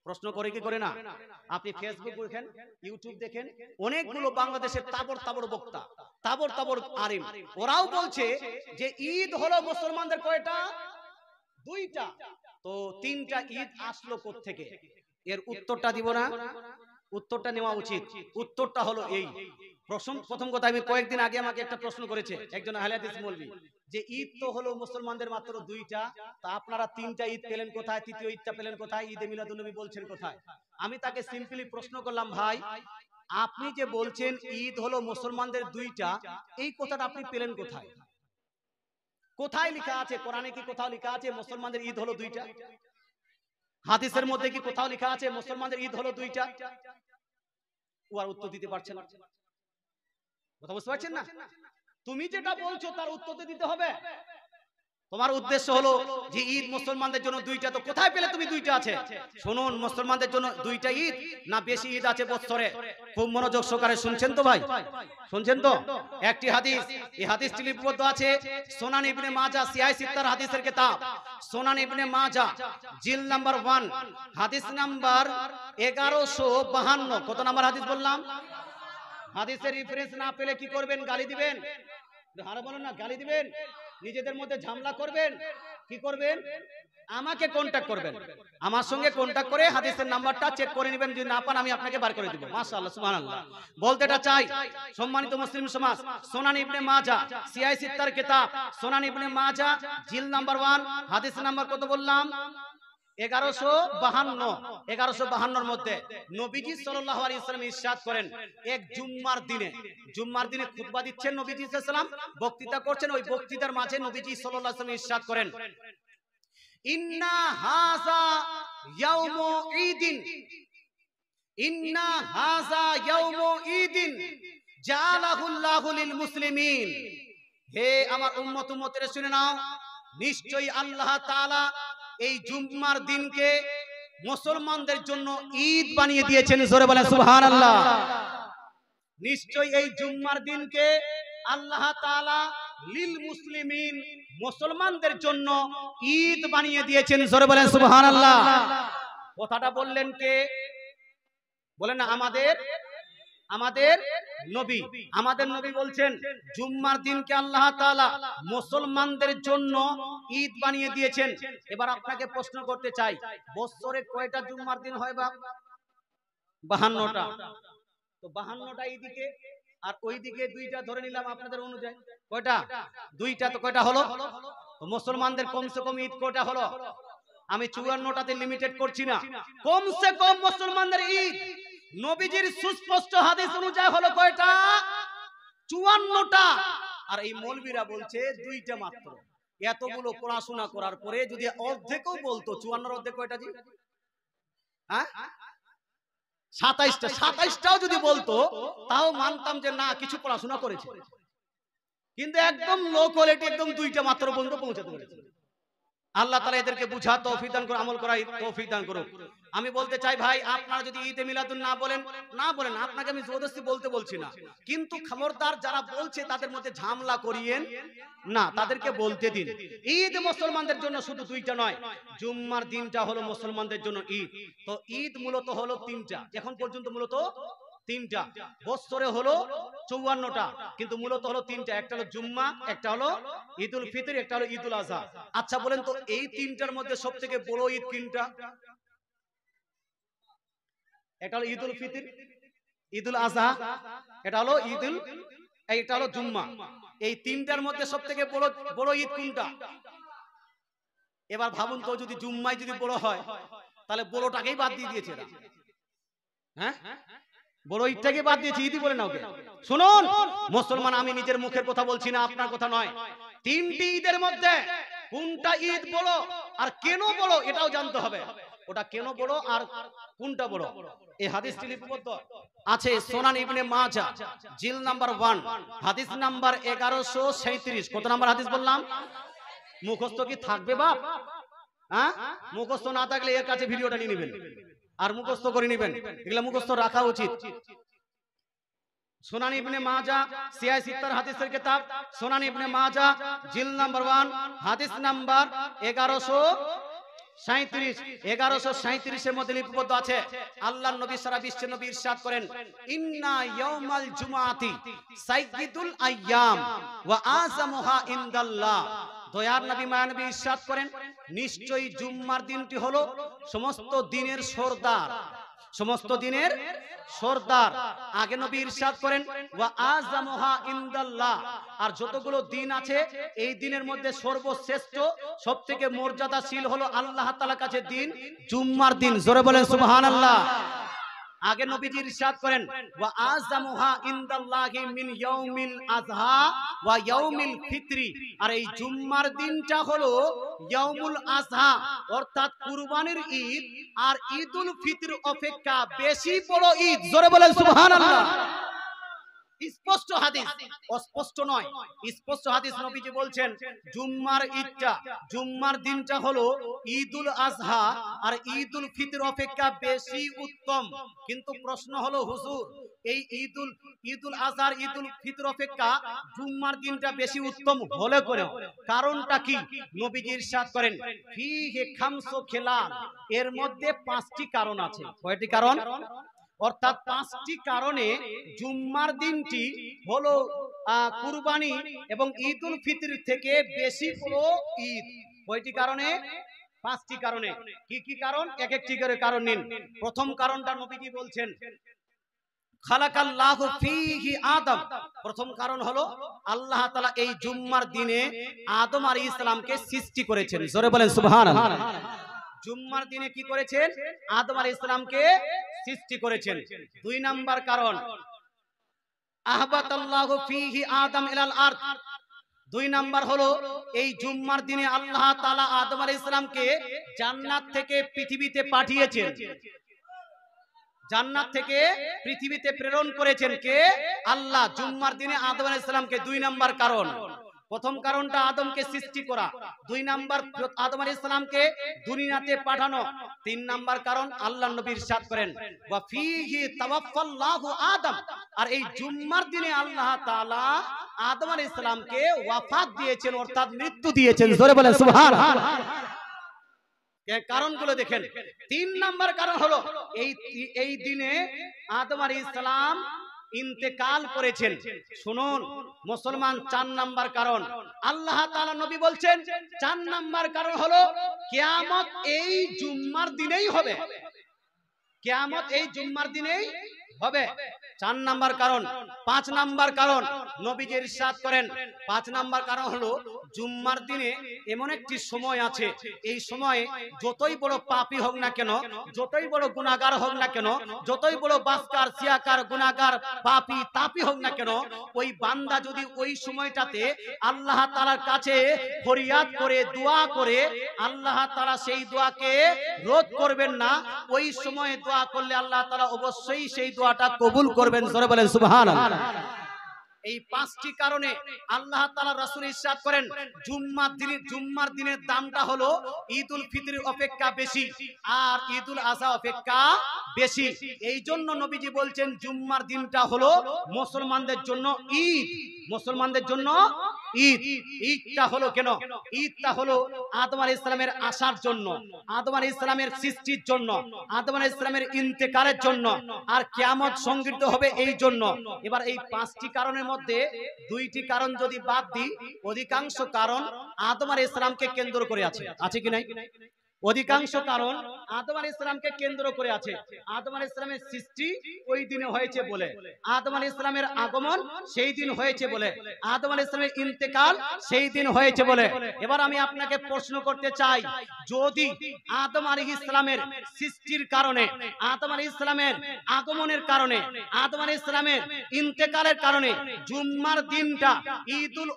প্রশ্ন করে কি করে না? আপনি ফেসবুক দেখেন, ইউটিউব দেখেন, অনেকগুলো বাংলাদেশের তাবড় তাবড় বক্তা, তাবড় তাবড় আলেম, ওরাও বলছে যে ঈদ হলো মুসলমানদের কয়টা? দুইটা। তো তিনটা ঈদ আসলো কোত্থেকে? এর উত্তরটা দিব না? উত্তরটা নেওয়া উচিত। উত্তরটা হলো এই, প্রথম কথা, আমি কয়েকদিন আগে আমাকে একটা প্রশ্ন করেছে একজন আহলে হাদিস মৌলভী, যে ঈদ তো হলো মুসলমানদের মাত্র দুইটা, তা আপনারা তিনটা ঈদ পেলেন কোথায়? তৃতীয় ঈদটা পেলেন কোথায়? ঈদে মিলাদুন নবী বলছেন কোথায়? আমি তাকে সিম্পলি প্রশ্ন করলাম, ভাই আপনি যে বলছেন ঈদ হলো মুসলমানদের দুইটা, এই কথাটা আপনি পেলেন কোথায়? কোথায় লেখা আছে? কোরআনে কি কোথাও লেখা আছে মুসলমানদের ঈদ হলো দুইটা? হাদিসের মধ্যে কি কোথাও লেখা আছে মুসলমানদের ঈদ হলো দুইটা? ও আর উত্তর দিতে পারছে না। কথা বুঝতে পারছেন না? তুমি যেটা বলছো তার উত্তর দিতে হবে। তোমার উদ্দেশ্য হলো যে ঈদ মুসলমানদের জন্য দুইটা, তো কোথায় পেলে তুমি দুইটা আছে? শুনুন, মুসলমানদের জন্য দুইটা ঈদ না বেশি ঈদ আছে বছরে? খুব মনোযোগ সহকারে শুনছেন তো ভাই? শুনছেন তো? একটি হাদিস, এই হাদিসটি লিপিবদ্ধ আছে সুনান ইবনে মাজাহ সিয়াহ সিত্তার হাদিসের কিতাব, সুনান ইবনে মাজাহ জিল নাম্বার 1 হাদিস নাম্বার 1152। কত নাম্বার হাদিস বললাম? হাদিসের রেফারেন্স না পেলে কি করবেন? গালি দিবেন? আরে বলেন না, গালি দিবেন? নিজেদের মধ্যে ঝামেলা করবেন? কি করবেন? আমাকে কন্টাক্ট করবেন, আমার সঙ্গে কন্টাক্ট করে হাদিসের নাম্বারটা চেক করে নেবেন। যদি না পান আমি আপনাকে বার করে দিব। মাশাআল্লাহ, সুবহানাল্লাহ। বলতে এটা চাই, সম্মানিত মুসলিম সমাজ, সুনান ইবনে মাজাহ সিয়াহ সিত্তার কিতাব, সুনান ইবনে মাজাহ জিল নাম্বার 1 হাদিস নাম্বার কত বললাম? 1152 মধ্যে নবীজি সাল্লাল্লাহু আলাইহি ওয়াসাল্লাম ইরশাদ করেন, এক জুম্মার দিনে খুতবা দিচ্ছেন নবীজি সাল্লাল্লাহু আলাইহি ওয়াসাল্লাম, বক্তৃতা করছেন। ওই বক্তৃতার মাঝে নবীজি সাল্লাল্লাহু আলাইহি ওয়াসাল্লাম ইরশাদ করেন, ইন্না হাযা ইয়াউমু ঈদিন, ইন্না হাযা ইয়াউমু ঈদিন জালাহুল্লাহু লিল মুসলিমিন। হে আমার উম্মতেরা শুনে নাও, নিশ্চয়ই আল্লাহ তাআলা এই জুম্মার দিনকে মুসলমানদের জন্য ঈদ বানিয়ে দিয়েছেন। জোরে বলেন সুবহানাল্লাহ। নিশ্চয়ই এই জুম্মার দিনকে আল্লাহ তাআলা লিল মুসলিমিন মুসলমানদের জন্য ঈদ বানিয়ে দিয়েছেন। জোরে বলেন সুবহানাল্লাহ। কথাটা বললেন কে? বলেন না, আমাদের নবী। আমাদের নবী বলছেন জুম্মার দিনকে আল্লাহ তাআলা মুসলমানদের জন্য ঈদ বানিয়ে দিয়েছেন। এবার আপনাকে প্রশ্ন করতে চাই, বছরে কয়টা জুম্মার দিন হয় বাপ? 52টা। তো 52টা এইদিকে আর ওইদিকে দুইটা ধরে নিলাম আপনাদের অনুযায়ী, কয়টা? দুইটা। তো কয়টা হলো? তো মুসলমানদের কমসে কম ঈদ কয়টা হলো? আমি 54টাতে লিমিটেড করছি না, কমসে কম মুসলমানদের ঈদ নবীজির সুস্পষ্ট হাদিস অনুযায়ী হলো কয়টা? 54টা। আর এই মৌলবীরা বলছে দুইটা মাত্র। এতগুলো পড়াশোনা করার পরে যদি অর্ধেকও বলতো, 54 অর্ধেক কয়টা জি? হ্যাঁ, 27টা। 27টাও যদি বলতো তাও মানতাম যে না, কিছু পড়াশোনা করেছে। কিন্তু একদম লো কোয়ালিটি, একদম দুইটা মাত্র বন্ধু পৌঁছাতে পেরেছে। আল্লাহ তাআলা এদেরকে বুঝা তৌফিক দান করুন, আমল করার তৌফিক দান করুন। আমি বলতে চাই ভাই, আপনারা যদি ঈদে মিলাদুন না বলেন, আপনাকে আমি জবরদস্তি বলতে বলছি না, কিন্তু খবরদার যারা বলছে তাদের মধ্যে ঝামেলা করিয়েন না, তাদেরকে বলতে দিন। ঈদ মুসলমানদের জন্য শুধু দুইটা নয়, জুম্মার দিনটা হলো মুসলমানদের জন্য ঈদ। তো ঈদ মূলত হলো তিনটা, এখন পর্যন্ত মূলত তিনটা। বছরে হলো 54টা, কিন্তু মূলত হলো তিনটা। একটা হলো জুম্মা, একটা হলো ঈদুল ফিতর, একটা হলো ঈদুল আজহা। আচ্ছা বলেন তো, এই তিনটার মধ্যে সবথেকে বড় ঈদ কোনটা? একটা হলো ঈদুল ফিতর, ঈদুল আজহা, এটা হলো এটা হলো জুম্মা। এই তিনটার মধ্যে সবথেকে বড় ঈদ কোনটা? এবার ভাবুন তো, যদি জুম্মাই যদি বড় হয়, তাহলে বড়টাকেই বাদ দিয়ে দিয়েছে এরা। হ্যাঁ, বড় ঈদটাকে বাদ দিয়েছে, ঈদই বলে নাও। শুনুন মুসলমান, আমি নিজের মুখের কথা বলছি না, আপনার কথা নয়। তিনটি ঈদের মধ্যে কোনটা ঈদ বড় আর কেন বড় এটাও জানতে হবে। ওটা কেন বড় আর কোনটা বড়? এই হাদিসটি লিপিবদ্ধ আছে সুনান ইবনে মাজাহ জিল নাম্বার 1 হাদিস নাম্বার 1137। কত নাম্বার হাদিস বললাম? মুখস্থ কি থাকবে বাপ? হ্যাঁ, মুখস্থ না থাকলে এর কাছে ভিডিওটা নিয়ে নেবেন আর মুখস্থ করে নেবেন। এগুলা মুখস্থ রাখা উচিত। সুনান ইবনে মাজাহ সিয়াহ সিত্তার হাদিসের কিতাব সুনান ইবনে মাজাহ জিল নাম্বার 1 হাদিস নাম্বার 1137 এর মধ্যে লিপিবদ্ধ আছে আল্লাহর নবী সারা বিশ্বের নবী ইরশাদ করেন, ইন্না ইয়াউমাল জুমআতি সাইয়্যিদুল আইয়াম ওয়া আযামুহা ইনদাল্লাহ। দয়ার নবী মায়ানবী ইরশাদ করেন, নিশ্চয়ই জুম্মার দিনটি হলো সমস্ত দিনের সরদার, সমস্ত দিনের সরদার। আগে নবী ইরশাদ করেন ওয়া আযামুহা ইনদাল্লাহ, আর যতগুলো দিন আছে এই দিনের মধ্যে সর্বশ্রেষ্ঠ সবথেকে মর্যাদাশীল হলো আল্লাহ তাআলার কাছে দিন জুম্মার দিন। জোরে বলেন সুবহানাল্লাহ। আগে নবীজি ইরশাদ করেন ওয়া আযামুহা ইনদাল্লাহি মিন ইয়াউমিল আযহা ওয়া ইয়াউমিল ফিতরি, আর এই জুম্মার দিনটা হলো ইয়াউমুল আযহা অর্থাৎ কুরবানির ঈদ আর ঈদুল ফিতর অপেক্ষা বেশি বড় ঈদ। জোরে বলেন সুবহানাল্লাহ। স্পষ্ট হাদিস, অস্পষ্ট নয়, স্পষ্ট হাদিস। নবীজি বলছেন জুম্মার ঈদটা, জুম্মার দিনটা হলো ঈদুল আযহা আর ঈদুল ফিতর অপেক্ষা বেশি উত্তম। কিন্তু প্রশ্ন হলো হুজুর, এই ঈদুল আযহা আর ঈদুল ফিতর অপেক্ষা জুম্মার দিনটা বেশি উত্তম হলে করে কারণটা কি? নবীজি ইরশাদ করেন ফিহি খামসু খিলাল, এর মধ্যে 5টি কারণ আছে। কয়টি কারণ? অর্থাৎ 5টি কারণে জুম্মার দিনটি হলো কুরবানি এবং ঈদুল ফিতর থেকে বেশি বড় ঈদ। কয়টি কারণে? 5টি কারণে। কি কি কারণ? এক একটি করে কারণ নিন। প্রথম কারণটা নবীজি বলছেন খালাকাল্লাহু ফীহি আদম। প্রথম কারণ হলো আল্লাহ তাআলা এই জুম্মার দিনে আদম আলাইহিস সালামকে সৃষ্টি করেছেন। জোরে বলেন সুবহানাল্লাহ। জুম্মার দিনে কি করেছেন? আদম আলাইহিস সালামকে সৃষ্টি করেছেন। 2 নাম্বার কারণ আহবাতাল্লাহু ফীহি আদম ইলাল আরদ। 2 নাম্বার হলো এই জুম্মার দিনে আল্লাহ তাআলা আদম আলাইহিস সালামকে জান্নাত থেকে পৃথিবীতে পাঠিয়েছেন। জান্নাত থেকে পৃথিবীতে প্রেরণ করেছেন কে? আল্লাহ। জুম্মার দিনে আদম আলাইহিস সালামকে। 2 নাম্বার কারণ। প্রথম কারণটা আদমকে সৃষ্টি করা, 2 নাম্বার আদম আলাইহিস সালামকে দুনিয়াতে পাঠানো, 3 নাম্বার কারণ আল্লাহর নবী ইরশাদ করেন ওয়া ফীহি তাওয়াফাল্লাহু আদম, আর এই জুম্মার দিনে আল্লাহ তাআলা আদম আলাইহিস সালামকে ওয়াফাত দিয়েছেন অর্থাৎ মৃত্যু দিয়েছেন। জোরে বলেন সুবহানাল্লাহ। কারণগুলো দেখেন। 3 নাম্বার কারণ হলো এই দিনে আদম আলাইহিস সালাম ইন্তেকাল করেছেন। শুনুন মুসলমান, 4 নাম্বার কারণ আল্লাহ তাআলা নবী বলছেন 4 নাম্বার কারণ হলো কিয়ামত এই জুম্মার দিনেই হবে। কিয়ামত এই জুম্মার দিনেই হবে। 4 নাম্বার কারণ। 5 নাম্বার কারণ নবীজি ইরশাদ করেন 5 নাম্বার কারণ হলো জুম্মার দিনে এমন একটি সময় আছে, এই সময়ে যতই বড় পাপী হোক না কেন, যতই বড় গুনাহগার হোক না কেন, যতই বড় বাসকার সিয়াকার গুনাহগার পাপী তাপী হোক না কেন, ওই বান্দা যদি ওই সময়টাতে আল্লাহ তাআলার কাছে ফরিয়াদ করে দোয়া করে আল্লাহ তাআলা সেই দোয়াকে রদ করবেন না। ওই সময়ে দোয়া করলে আল্লাহ তাআলা অবশ্যই সেই দোয়াটা কবুল করবেন। জোরে বলেন সুবহানাল্লাহ। এই 5টি কারণে আল্লাহ তাআলা রাসূল ইরশাদ করেন জুম্মার দিনের দামটা হলো ঈদুল ফিতর অপেক্ষা বেশি আর ঈদুল আযহা অপেক্ষা বেশি। এই জন্য নবীজি বলছেন জুম্মার দিনটা হলো মুসলমানদের জন্য ঈদ। মুসলমানদের জন্য ঈদ। ঈদটা হলো কেন? ঈদটা হলো আদম আলাইহিস সালামের আসার জন্য, আদম আলাইহিস সালামের সৃষ্টির জন্য, আদম আলাইহিস সালামের ইন্তেকালের জন্য, আর কিয়ামত সংঘটিত হবে এই জন্য। এবার এই 5টি কারণের মধ্যে 2টি কারণ যদি বাদ দিই, অধিকাংশ কারণ আদম আলাইহিস সালামকে কেন্দ্র করে আছে। আছে কি নাই? অধিকাংশ কারণ আদম আলাইহিস সালামকে কেন্দ্র করে আছে। আদম আলাইহিস সালামের সৃষ্টি ওই দিনে হয়েছে বলে, আদম আলাইহিস সালামের আগমন সেই দিন হয়েছে বলে, আদম আলাইহিস সালামের ইন্তেকাল সেই দিন হয়েছে বলে। এবার আমি আপনাকে প্রশ্ন করতে চাই, যদি আদম আলাইহিস সালামের সৃষ্টির কারণে, আদম আলাইহিস সালামের আগমনের কারণে, আদম আলাইহিস সালামের ইন্তেকালের কারণে জুম্মার দিনটা ঈদুল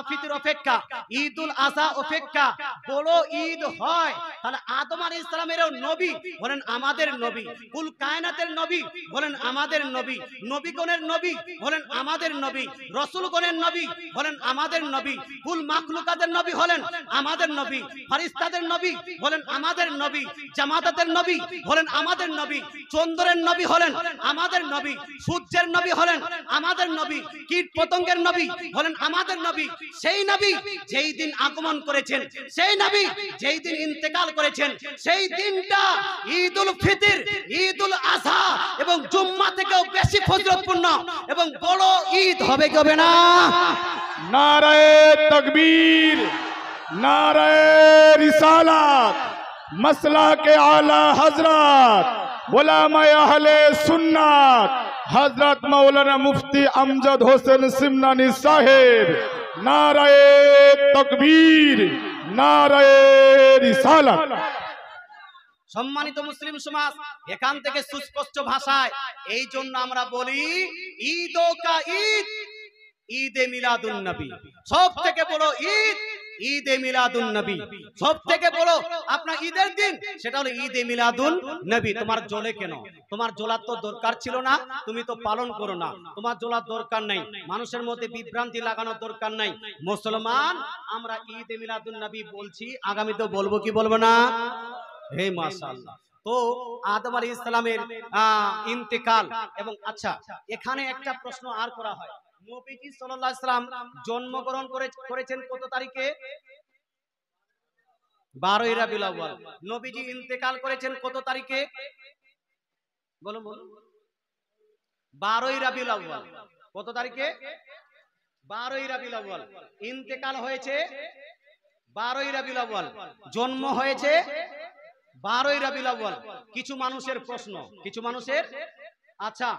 ফিতর অপেক্ষা ঈদুল আযহা অপেক্ষা বড় ঈদ হয় হয়, তাহলে আদম আলাইহিস সালামেরও নবী বলেন আমাদের নবী, কুল কায়নাতের নবী বলেন আমাদের নবী, নবীগণের নবী বলেন আমাদের নবী, রাসূলগণের নবী বলেন আমাদের নবী, কুল মাখলুকাতের নবী হলেন আমাদের নবী, ফেরেশতাদের নবী বলেন আমাদের নবী, জামাতাতের নবী হলেন আমাদের নবী, চন্দ্রের নবী হলেন আমাদের নবী, সূর্যের নবী হলেন আমাদের নবী, কীট পতঙ্গের নবী হলেন আমাদের নবী। সেই নবী যেই দিন আগমন করেছেন, সেই নবী যেই দিন ইন্তেকাল করেছেন, সেই দিনটা ঈদুল ফিতর, ঈদুল আযহা এবং জুম্মা থেকেও বেশি ফজিলতপূর্ণ এবং বড় ঈদ হবে কি হবে না? नारे तकबीर, नारे रिसालत, मसला के आला हजरत उलमा अहले सुन्नत हजरत मौलाना मुफ्ती अमजद हुसैन सिमनानी साहेब, नारे तकबीर, नारे रिसालत। সম্মানিত মুসলিম সমাজ, এখান থেকে সুস্পষ্ট ভাষায় এই জন্য আমরা বলি ঈদ কা ঈদ, ঈদে মিলাদুন নবী। সব থেকে বড় ঈদ ঈদে মিলাদুন নবী, সব থেকে বড় আপনার ঈদের দিন সেটা হলো ঈদে মিলাদুন নবী। তোমার জ্বলে কেন? তোমার জ্বলার তো দরকার ছিল না, তুমি তো পালন করো না, তোমার জ্বলার দরকার নাই, মানুষের মধ্যে বিভ্রান্তি লাগানোর দরকার নাই। মুসলমান আমরা ঈদে মিলাদুন নবী বলছি, আগামীতে বলবো কি বলবো না? হে মাশাআল্লাহ। তো আদম আলাইহিস সালামের ইন্তেকাল এবং আচ্ছা এখানে একটা প্রশ্ন আর করা হয়, নবীজি সাল্লাল্লাহু আলাইহি সাল্লাম জন্মগ্রহণ করেছেন কত তারিখে? 12ই রাবিউল আউয়াল। নবীজি ইন্তেকাল করেছেন কত তারিখে? বলুন বলুন। 12ই রাবিউল আউয়াল। কত তারিখে? 12ই রাবিউল আউয়াল। ইন্তেকাল হয়েছে 12ই রাবিউল আউয়াল, জন্ম হয়েছে 12ই রাবিউল আউয়াল। কিছু মানুষের প্রশ্ন, কিছু মানুষের, আচ্ছা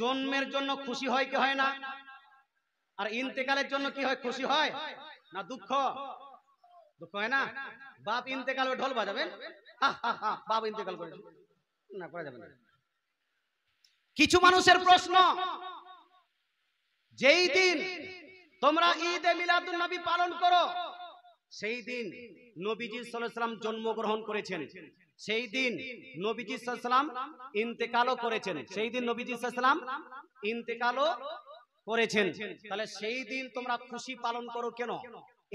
জন্মের জন্য খুশি হয় কি হয় না? আর ইন্তেকালের জন্য কি হয়? খুশি হয় না দুঃখ? দুঃখ হয় না? বাপ ইন্তেকাল ঢোল বাজাবেন, বাপ ইন্তেকাল করেছে না, করা যাবে না। কিছু মানুষের প্রশ্ন, যেই দিন তোমরা ঈদে মিলাদুন নবী পালন করো, সেই দিন নবীজি সাল্লাল্লাহু আলাইহি সাল্লাম জন্মগ্রহণ করেছেন, সেই দিন নবীজি সাল্লাল্লাহু আলাইহি সাল্লাম ইন্তেকালও করেছেন, সেই দিন নবীজি সাল্লাল্লাহু আলাইহি সাল্লাম ইন্তেকালও করেছেন। তাহলে সেই দিন তোমরা খুশি পালন করো কেন?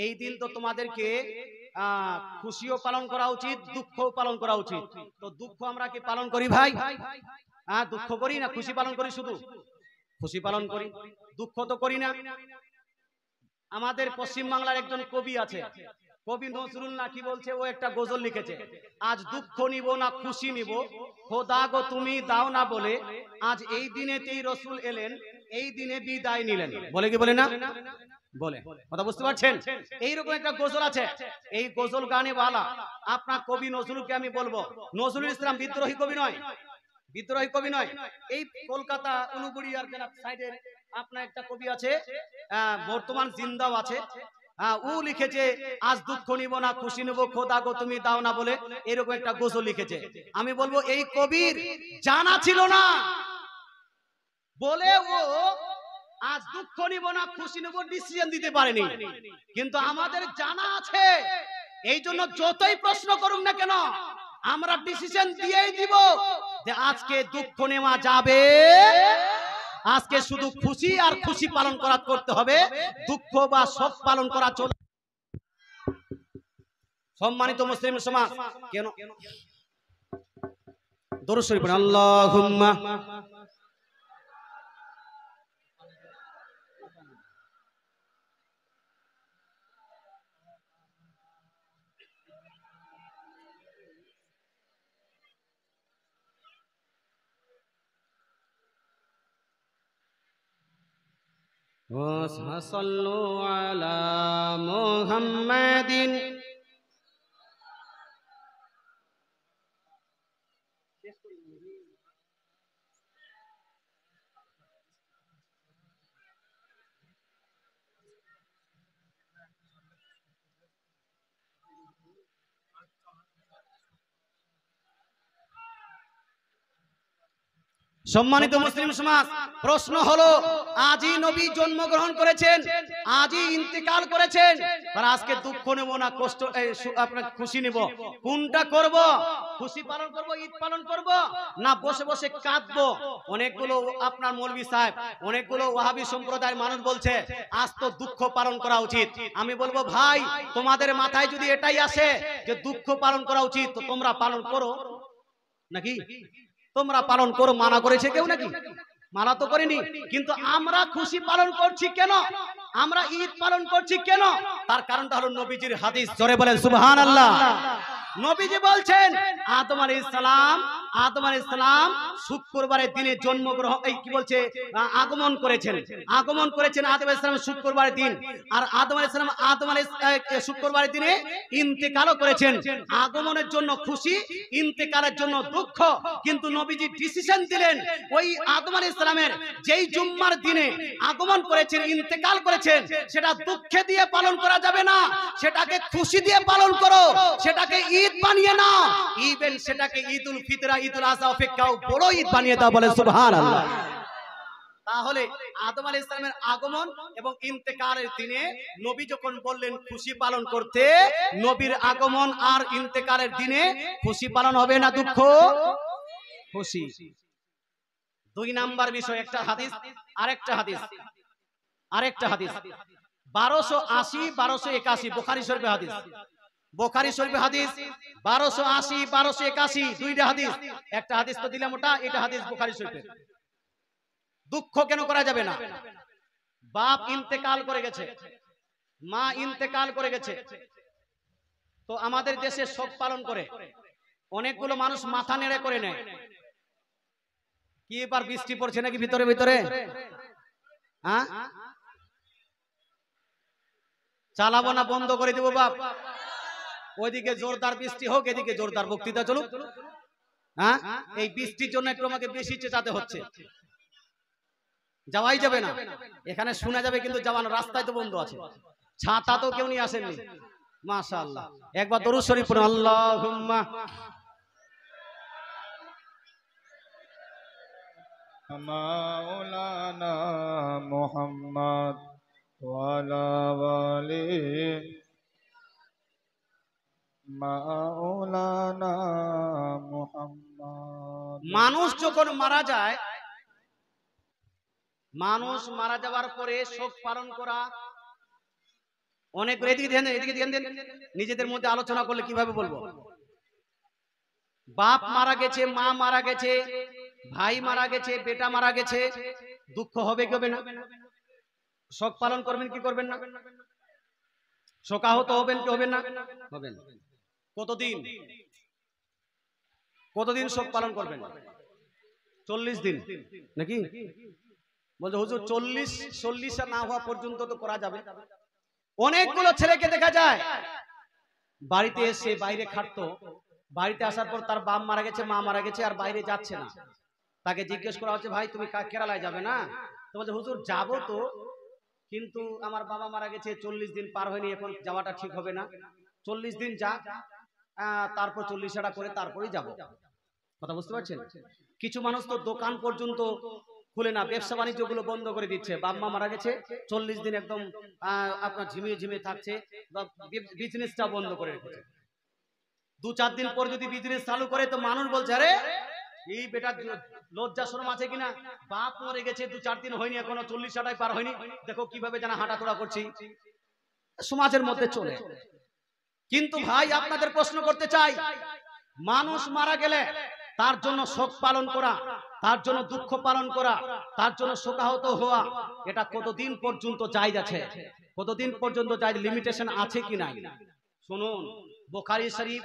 এই দিন তো তোমাদেরকে খুশিও পালন করা উচিত, দুঃখও পালন করা উচিত। তো দুঃখ আমরা কি পালন করি ভাই? দুঃখ করি না খুশি পালন করি? শুধু খুশি পালন করি, দুঃখ তো করি না। আমাদের পশ্চিম বাংলার একজন কবি আছে, কবি নজরুল না কি বলছে, ও একটা গজল লিখেছে, আজ দুঃখ নিব না খুশি নিব, খোদা গো তুমি দাও না বলে, আজ এই দিনেতেই রসুল এলেন, এই দিনে বিদায় নিলেন। বলে কি বলে না? বলে। কথা বুঝতে পারছেন? এইরকম একটা গজল আছে। এই গজল গানে ওয়ালা আপনার কবি নজরুলকে আমি বলবো, নজরুল ইসলাম বিদ্রোহী কবি নয়, বিদ্রোহী কবি নয়। এই কলকাতা উলুবড়িয়ার সাইডে আপনার একটা কবি আছে, বর্তমান জিন্দাও আছে, ও লিখেছে আজ দুঃখ নিব না খুশি নিব, খোদা গো তুমি দাও না বলে, এরকম একটা গজল লিখেছে। আমি বলবো এই কবির জানা ছিল না বলে ও আজ দুঃখ নিব না খুশি নিব ডিসিশন দিতে পারেনি, কিন্তু আমাদের জানা আছে, এই জন্য যতই প্রশ্ন করুক না কেন আমরা ডিসিশন দিয়েই দিব যে আজকে দুঃখ নেওয়া যাবে, আজকে শুধু খুশি আর খুশি পালন করা করতে হবে, দুঃখ বা শোক পালন করা চলে। সম্মানিত মুসলিম সমাজ, কেন দরুদ শরীফ পড়ুন, আল্লাহুম্মা সাল্লু আলা মুহাম্মাদিন। সম্মানিত মুসলিম সমাজ, প্রশ্ন হলো আজই নবী জন্মগ্রহণ করেছেন, আজই ইন্তেকাল করেছেন, আর আজকে দুঃখ নেব না কষ্ট আপনার খুশি নেব, কোনটা করব? খুশি পালন করব, ঈদ পালন করব, না বসে বসে কাঁদবো? অনেকগুলো আপনার মৌলভী সাহেব, অনেকগুলো ওয়াহাবী সম্প্রদায়ের মানুষ বলছে আজ তো দুঃখ পালন করা উচিত। আমি বলবো ভাই, তোমাদের মাথায় যদি এটাই আসে যে দুঃখ পালন করা উচিত, তো তোমরা পালন করো নাকি? তোমরা পালন করো, মানা করেছে কেউ নাকি? মানা তো করেনি। কিন্তু আমরা খুশি পালন করছি কেন? আমরা ঈদ পালন করছি কেন? তার কারণটা হলো নবীজির হাদিস। জোরে বলেন সুবহানাল্লাহ। নবীজি বলছেন আদম আলাইহিস সালাম শুক্রবারের দিনে জন্মগ্রহণ কি বলছে আগমন করেছেন আদম আলাইহিস সালাম শুক্রবারের দিন, আর আদম আলাইহিস সালাম শুক্রবারের দিনে ইন্তেকালও করেছেন। আগমনের জন্য খুশি, ইন্তেকালের জন্য দুঃখ। কিন্তু নবীজি ডিসিশন দিলেন ওই আদম আলাইহিস সালামের যেই জুম্মার দিনে আগমন করেছেন, ইন্তেকাল করেছেন, সেটা দুঃখে দিয়ে পালন করা যাবে না, সেটাকে খুশি দিয়ে পালন করো, সেটাকে ঈদ বানিয়ে নাও। ইভেন সেটাকে ঈদুল ফিতর, ঈদুল আযহা অপেক্ষাও বড় ঈদ বানিয়ে দাও। বলে সুবহানাল্লাহ। তাহলে আদম আলাইহিস সালামের আগমন এবং ইন্তেকালের দিনে নবী যখন বললেন খুশি পালন করতে, নবীর আগমন আর ইন্তেকালের দিনে খুশি পালন হবে না দুঃখ? খুশি। দুই নাম্বার বিষয়, একটা হাদিস, আরেকটা হাদিস 1280 1281 বুখারী শরীফে হাদিস। বুখারী শরীফে হাদিস 1280 1281 দুইটা হাদিস। একটা হাদিস তো দিলাম ওটা, এটা হাদিস বুখারী শরীফে। দুঃখ কেন করা যাবে না? বাপ ইন্তেকাল করে গেছে, মা ইন্তেকাল করে গেছে, তো আমাদের দেশে শোক পালন করে অনেকগুলো মানুষ মাথা নেড়ে করে নেয়। কি এবার বৃষ্টি পড়ছে নাকি ভিতরে ভিতরে? হ্যাঁ, চালাবো না বন্ধ করে দেবো বাপ? ওইদিকে জোরদার বৃষ্টি হোক, এদিকে জোরদার বক্তৃতা চলুক। হ্যাঁ, এই বৃষ্টির জন্য একটু আমাকে বেশি চেঁচাতে হচ্ছে। যাওয়াই যাবে না, এখানে শোনা যাবে কিন্তু যাওয়ানো, রাস্তায় তো বন্ধ আছে, ছাতা তো কেউ নিয়ে আসেননি। মাশাআল্লাহ, একবার দরুদ শরীফ পড়ুন। আল্লাহুম্মা মাওলানা মুহাম্মদ ওয়া আলা আলি মাওলানা মুহাম্মদ। মানুষ যখন মারা যায়, মানুষ মারা যাওয়ার পরে শোক পালন করা অনেক, এদিকে ধ্যান দেন, নিজেদের মধ্যে আলোচনা করলে কিভাবে বলবো? বাপ মারা গেছে, মা মারা গেছে, ভাই মারা গেছে, বেটা মারা গেছে, দুঃখ হবে কি হবে না? শোক পালন করবেন কি করবেন না? শোকাহত হবেন কি হবেন না? হবেন। কতদিন শোক পালন করবেন? 40 দিন নাকি? বলছে হুজুর 40 না হওয়া পর্যন্ত তো করা যাবে। অনেকগুলো ছেলেকে দেখা যায় বাড়িতে এসে বাইরে খাটতো, বাড়িতে আসার পর তার বাপ মারা গেছে, মা মারা গেছে, আর বাইরে যাচ্ছে না। তাকে জিজ্ঞেস করা হচ্ছে ভাই তুমি কেরালায় যাবে না? তো বলছে হুজুর যাবো তো, কিন্তু আমার বাবা মারা গেছে, 40 দিন পার হয়নি, এখন যাওয়াটা ঠিক হবে না। 40 দিন যাক, তারপর 40টা করে তারপরেই যাব। কথা বুঝতে পারছেন? কিছু মানুষ তো দোকান পর্যন্ত খুলে না, ব্যবসা বাণিজ্য গুলো বন্ধ করে দিচ্ছে। বাপ মা মারা গেছে, 40 দিন একদম আপনার ঝিমিয়ে থাকছে, বিজনেসটা বন্ধ করে রেখেছে। 2-4 দিন পর যদি বিজনেস চালু করে, তো মানুষ বলছে আরে এই বেটা লজ্জা শরম আছে কিনা, বাপ মরে গেছে 2-4 দিন হয়নি, এখনো 40টাই পার হয়নি, দেখো কিভাবে যেন হাঁটাচলা করছি, সমাজের মধ্যে চলে। কিন্তু ভাই আপনাদের প্রশ্ন করতে চাই, মানুষ মারা গেলে তার জন্য শোক পালন করা, তার জন্য দুঃখ পালন করা, তার জন্য শোকাহত হওয়া, এটা কতদিন পর্যন্ত জায়েজ আছে? কতদিন পর্যন্ত জায়েজ, লিমিটেশন আছে কি নাই? শুনুন, বুখারী শরীফ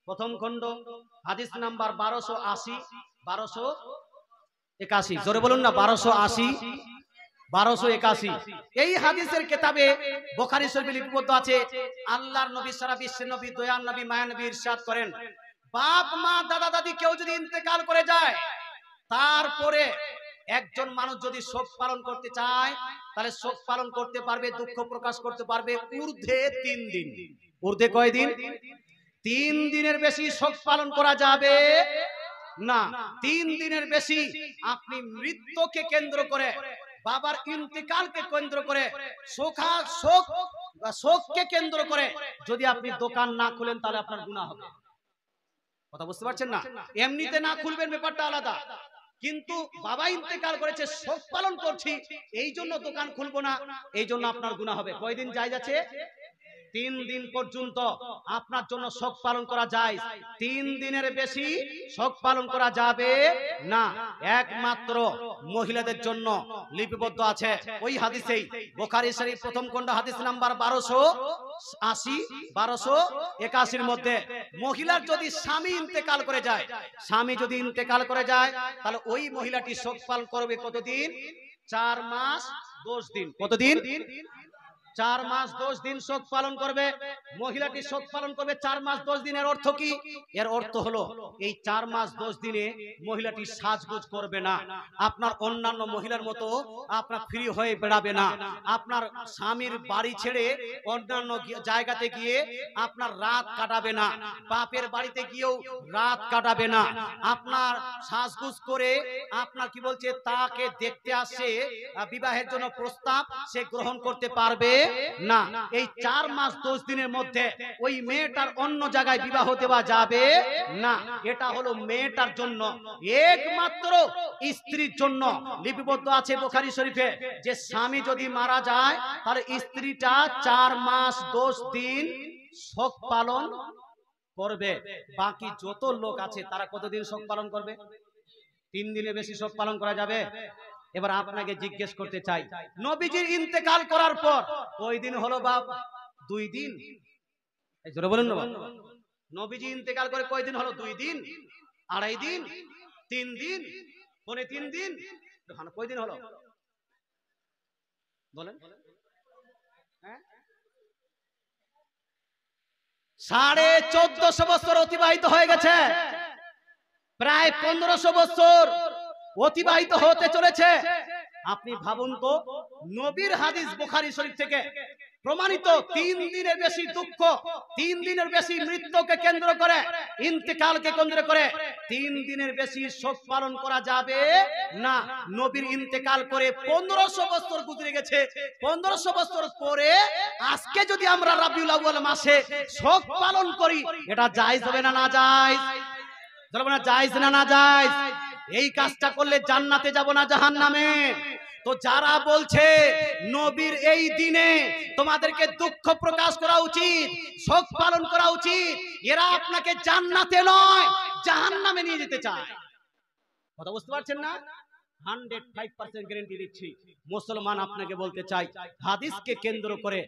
প্রথম খণ্ড হাদিস নাম্বার 1280 1281। জোরে বলুন না, 1280 1281। এই হাদিসের কিতাবে বুখারী শরীফে লিপিবদ্ধ আছে, আল্লাহর নবী, সারা বিশ্বের নবী, দয়ার নবী, মায়ার নবী ইরশাদ করেন, বাপ মা দাদা দাদি কেউ যদি ইন্তেকাল করে যায়, তারপরে একজন মানুষ যদি শোক পালন করতে চায়, তাহলে শোক পালন করতে পারবে, দুঃখ প্রকাশ করতে পারবে ঊর্ধ্বে 3 দিন। ঊর্ধ্বে কয় দিন? 3 দিনের বেশি শোক পালন করা যাবে না। 3 দিনের বেশি আপনি মৃত্যুকে কেন্দ্র করে, বাবার ইন্তেকালকে কেন্দ্র করে, শোককে কেন্দ্র করে যদি আপনি দোকান না খুলেন তাহলে আপনার গুনাহ হবে। কথা বুঝতে পারছেন না? এমনিতে না খুলবেন ব্যাপারটা আলাদা, কিন্তু বাবা ইন্তেকাল করেছে, শোক পালন করছি, এই জন্য দোকান খুলবো না, এই জন্য আপনার গুনাহ হবে। কয়দিন জায়েজ আছে? 3 দিন পর্যন্ত আপনার জন্য শোক পালন করা যায়। 3 দিনের বেশি শোক পালন করা যাবে না। একমাত্র মহিলাদের জন্য লিপিবদ্ধ আছে ওই হাদিসেই, বুখারী শরীফ প্রথম খণ্ড হাদিস নাম্বার 1280 1281 মধ্যে, মহিলার যদি স্বামী ইন্তেকাল করে যায়, স্বামী যদি ইন্তেকাল করে যায়, তাহলে ওই মহিলাটি শোক পালন করবে কতদিন? 4 মাস 10 দিন। কতদিন? 4 মাস 10 দিন শোক পালন করবে। মহিলাটি শোক পালন করবে 4 মাস 10 দিনের অর্থ কি? এর অর্থ হলো এই 4 মাস 10 দিনে মহিলাটি সাজগোজ করবে না, আপনার অন্যান্য মহিলার মতো আপনার ফ্রি হয়ে বেড়াবে না, আপনার স্বামীর বাড়ি ছেড়ে অন্যান্য জায়গাতে গিয়ে আপনার রাত কাটাবে না, বাপের বাড়িতে গিয়েও রাত কাটাবে না, আপনার সাজগোজ করে আপনার কি বলছে তাকে দেখতে আসে বিবাহের জন্য প্রস্তাব, সে গ্রহণ করতে পারবে না। এই 4 মাস 10 দিনের মধ্যে ওই মেয়েটার অন্য জায়গায় বিবাহ দেওয়া যাবে না। এটা হলো মেয়েটার জন্য। একমাত্র স্ত্রীর জন্য লিপিবদ্ধ আছে বুখারী শরীফে যে স্বামী যদি মারা যায় তাহলে স্ত্রীটা 4 মাস 10 দিন শোক পালন করবে। বাকি যত লোক আছে তারা কতদিন শোক পালন করবে? 3 দিনের বেশি শোক পালন করা যাবে? এবার আপনাকে জিজ্ঞেস করতে চাই, নবীজির ইন্তেকাল করার পর কয় দিন হলো বাপ? 2 দিন। এই জোরে বলুন না বাপ। নবীজি ইন্তেকাল করে কয় দিন হলো? 2 দিন, 2.5 দিন, 3 দিন, পৌনে 3 দিন, কয় দিন হলো বলেন? 1450 বছর অতিবাহিত হয়ে গেছে, প্রায় 1500 বছর অতিবাহিত হতে চলেছে। আপনি ভাবুন তো, নবীর হাদিস বুখারী শরীফ থেকে প্রমাণিত 3 দিনের বেশি দুঃখ, 3 দিনের বেশি মৃত্যুকে কেন্দ্র করে, ইন্তেকালকে কেন্দ্র করে 3 দিনের বেশি শোক পালন করা যাবে না। নবীর ইন্তেকাল করে 1500 বছর গুজরে গেছে। 1500 বছর পরে আজকে যদি আমরা রাবিউল আউয়াল মাসে শোক পালন করি, এটা জায়েজ হবে না না জায়েজ? বলবো না জায়েজ না না জায়েজ? এই কাজটা করলে জান্নাতে যাব না জাহান্নামে? তো যারা বলছে নবীর এই দিনে তোমাদেরকে দুঃখ প্রকাশ করা উচিত, শোক পালন করা উচিত, এরা আপনাকে জান্নাতে নয় জাহান্নামে নিয়ে যেতে চায়। কথা বুঝতে পারছেন না? 105% গ্যারান্টি দিচ্ছি। মুসলমান আপনাকে বলতে চাই, হাদিসকে কেন্দ্র করে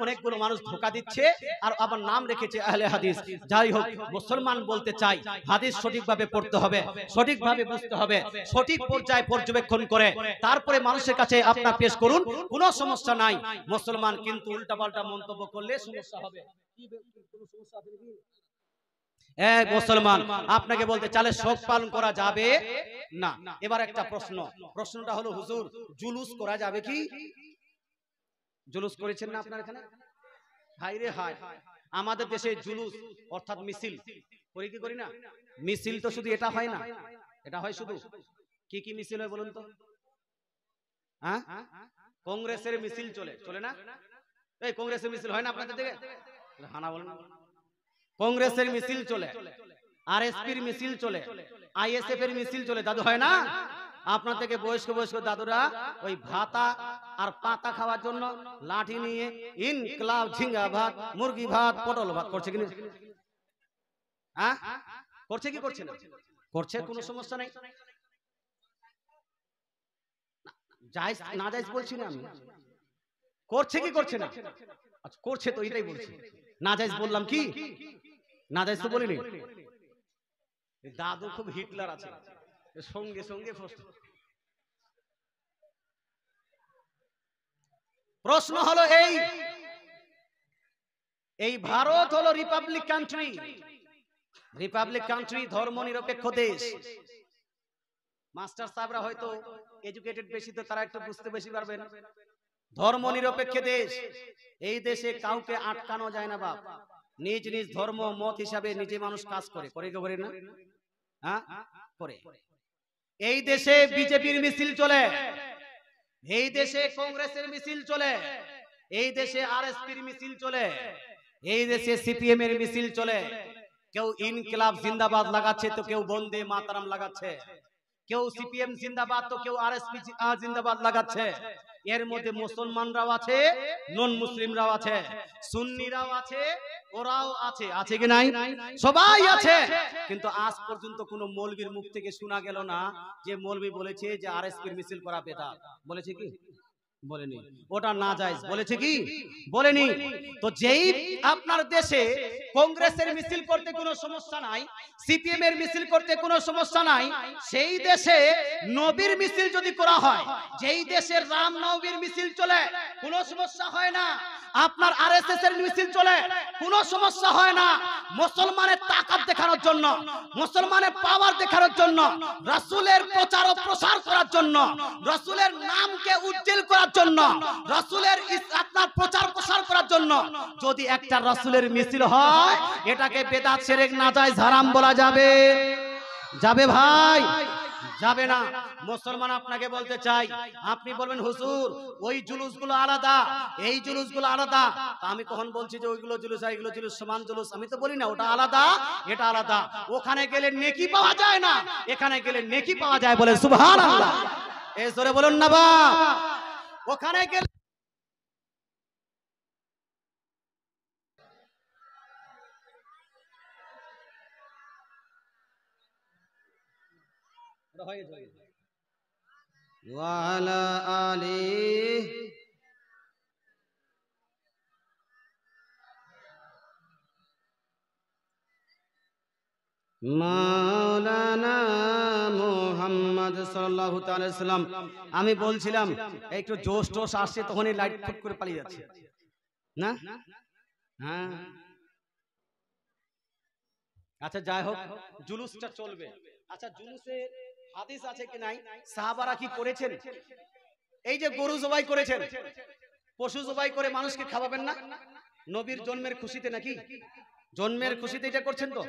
অনেকগুলো মানুষ ধোঁকা দিচ্ছে আর আবার নাম রেখেছে আহলে হাদিস। যাই হোক, মুসলমান বলতে চাই হাদিস সঠিকভাবে পড়তে হবে, সঠিকভাবে বুঝতে হবে, সঠিক পর্যায়ে পর্যবেক্ষণ করে তারপরে মানুষের কাছে আপনার পেশ করুন, কোনো সমস্যা নাই। মুসলমান কিন্তু উল্টাপাল্টা মন্তব্য করলে সমস্যা হবে। কোনো সমস্যা আছে নাকি? এক মুসলমান আপনাকে বলতে চালে শোক পালন করা যাবে না। এবার একটা প্রশ্নটা হলো, হুজুর জুলুস করা যাবে কি? জুলুস করেছেন না আপনার এখানে? হাই রে হাই, আমাদের দেশে জুলুস অর্থাৎ মিছিল করি কি করি না? মিছিল তো শুধু এটা হয় না, এটা হয় শুধু কি কি মিছিল হয় বলুন তো? হ্যাঁ, কংগ্রেসের মিছিল চলে না? এই কংগ্রেসের মিছিল হয় না আপনাদের দিকে? হানা বলেন। কংগ্রেসের মিছিল চলে, আরএসপির মিছিল চলে, আইএসএফ এর মিছিল চলে, দাদু হয় না? আপনার থেকে বয়স্ক দাদুরা ওই ভাতা আর পাতা খাওয়ার জন্য লাঠি নিয়ে ইনকলাব, ঝিঙ্গা ভাত, মুরগি ভাত, পটল ভাত করছে কিনা? হ্যাঁ, করছে কি করছে না? করছে, কোনো সমস্যা নেই। জায়েজ না জায়েজ বলছি না আমি, করছে কি করছে না? আচ্ছা করছে তো, এটাই বলছি। না জায়েজ বললাম কি? না জায়েজ তো বলিনি। দাদু খুব হিটলার আছে, সঙ্গে সঙ্গে প্রশ্ন হলো এই ভারত হলো রিপাবলিক কান্ট্রি, ধর্ম নিরপেক্ষ দেশ। মাস্টার সাহেবরা হয়তো এডুকেটেড বেশি, তো তারা একটু বুঝতে বেশি পারবেন। ধর্ম নিরপেক্ষ দেশ, এই দেশে কাউকে আটকানো যায় না বাপ। নিজ নিজ ধর্ম মত হিসাবে নিজে মানুষ কাজ করে কি করে না? হ্যাঁ করে। এই দেশে বিজেপির মিছিল চলে, এই দেশে কংগ্রেসের মিছিল চলে, এই দেশে আরএসপির মিছিল চলে, এই দেশে সিপিএম এর মিছিল চলে। কেউ ইনকিলাব জিন্দাবাদ লাগাচ্ছে তো কেউ বন্দে মাতরম লাগাচ্ছে, কেউ সিপিএম জিন্দাবাদ তো কেউ আরএসপি জিন্দাবাদ লাগাচ্ছে। এর মধ্যে মুসলমানরাও আছে, নন মুসলিমরাও আছে, সুন্নিরাও আছে, ওরাও আছে, আছে কি নাই? সবাই আছে। কিন্তু আজ পর্যন্ত কোনো মৌলবীর মুখ থেকে শোনা গেল না যে মৌলবী বলেছে যে আরএসপির মিছিল করা বেদাত। বলেছে কি? বলেনি। ওটা না জায়েজ বলেছে কি? বলেনি। তো যেই আপনার দেশে কংগ্রেসের মিছিল করতে কোনো সমস্যা নাই, সিপিএম এর মিছিল করতে কোনো সমস্যা নাই, সেই দেশে নবীর মিছিল যদি করা হয়, যেই দেশের রাম নবীর মিছিল চলে কোনো সমস্যা হয় না, আপনার আরএসএস এর মিছিল চলে কোনো সমস্যা হয় না। মুসলমানের তাকাত দেখানোর জন্য, মুসলমানের পাওয়ার দেখানোর জন্য, রাসূলের প্রচার ও প্রসার করার জন্য, রাসূলের নামকে উজ্জ্বল করার জন্য, রাসূলের আপনার প্রচার প্রসার করার জন্য যদি একটা রাসূলের মিছিল হয়, এটাকে বেদাত শিরক নাজায়েজ হারাম বলা যাবে? যাবে ভাই? যাবে না। মুসলমান আপনাকে বলতে চাই, আপনি বলবেন হুজুর ওই জুলুসগুলো আলাদা, এই জুলুসগুলো আলাদা। আমি কখন বলছি যে ওইগুলো জুলুস এইগুলো জুলুস সমান জুলুস? আমি তো বলি না ওটা আলাদা এটা আলাদা। ওখানে গেলে নেকি পাওয়া যায় না, এখানে গেলে নেকি পাওয়া যায়, বলে সুবহানাল্লাহ। এই জোরে বলুন না বাপ। ওখানে গেলে ওয়ালা আলিহি মাওলানা মুহাম্মদ সাল্লাল্লাহু তাআলা সাল্লাম। আমি বলছিলাম একটু জোশ টোশ আসছে তখনই লাইট ফুট করে পালিয়ে যাচ্ছে না? হ্যাঁ আচ্ছা যাই হোক, জুলুসটা চলবে। আচ্ছা জুলুসে হাদিস আছে কি নাই? সাহাবারা কি করেছেন? এই যে গরু জবাই করেছেন, পশু জবাই করে মানুষকে খাওয়াবেন না নবীর জন্মের খুশিতে? নাকি জন্মের খুশিতে এটা করছেন? তো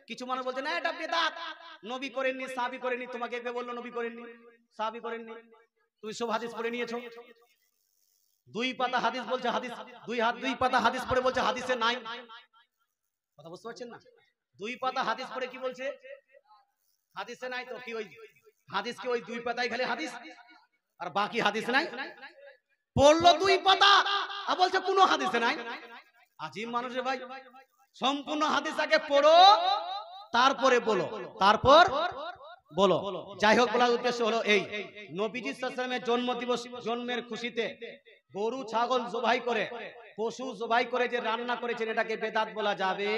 কিছু মানুষ বলছে না এটা বেদাত, নবী করেননি, সাহাবী করেননি। তোমাকে কে বললো নবী করেননি, সাহাবী করেননি? তুমি সব হাদিস পড়ে নিয়েছো। দুই পাতা হাদিস বলছে, হাদিস দুই পাতা হাদিস পড়ে বলছে হাদিসে নাই। কথা বুঝতে পারছেন না? দুই পাতা হাদিস পড়ে কি বলছে? হাদিসে নাই। তো কি ওই হাদিস কি ওই দুই পাতায় খালি হাদিস আর বাকি হাদিস নাই? পড়লো দুই পাতা আর বলছে কোনো হাদিসে নাই। আজীব মানুষের ভাই। সম্পূর্ণ হাদিস আগে পড়ো তারপরে বলো, তারপর বলো। যাই হোক, বলার উদ্দেশ্য হলো এই, নবীজি সাল্লাল্লাহু আলাইহি ওয়াসাল্লামের জন্মদিবস, জন্মের খুশিতে গরু ছাগল জবাই করে, পশু জবাই করে যে রান্না করেছেন, এটাকে বেদাত বলা যাবে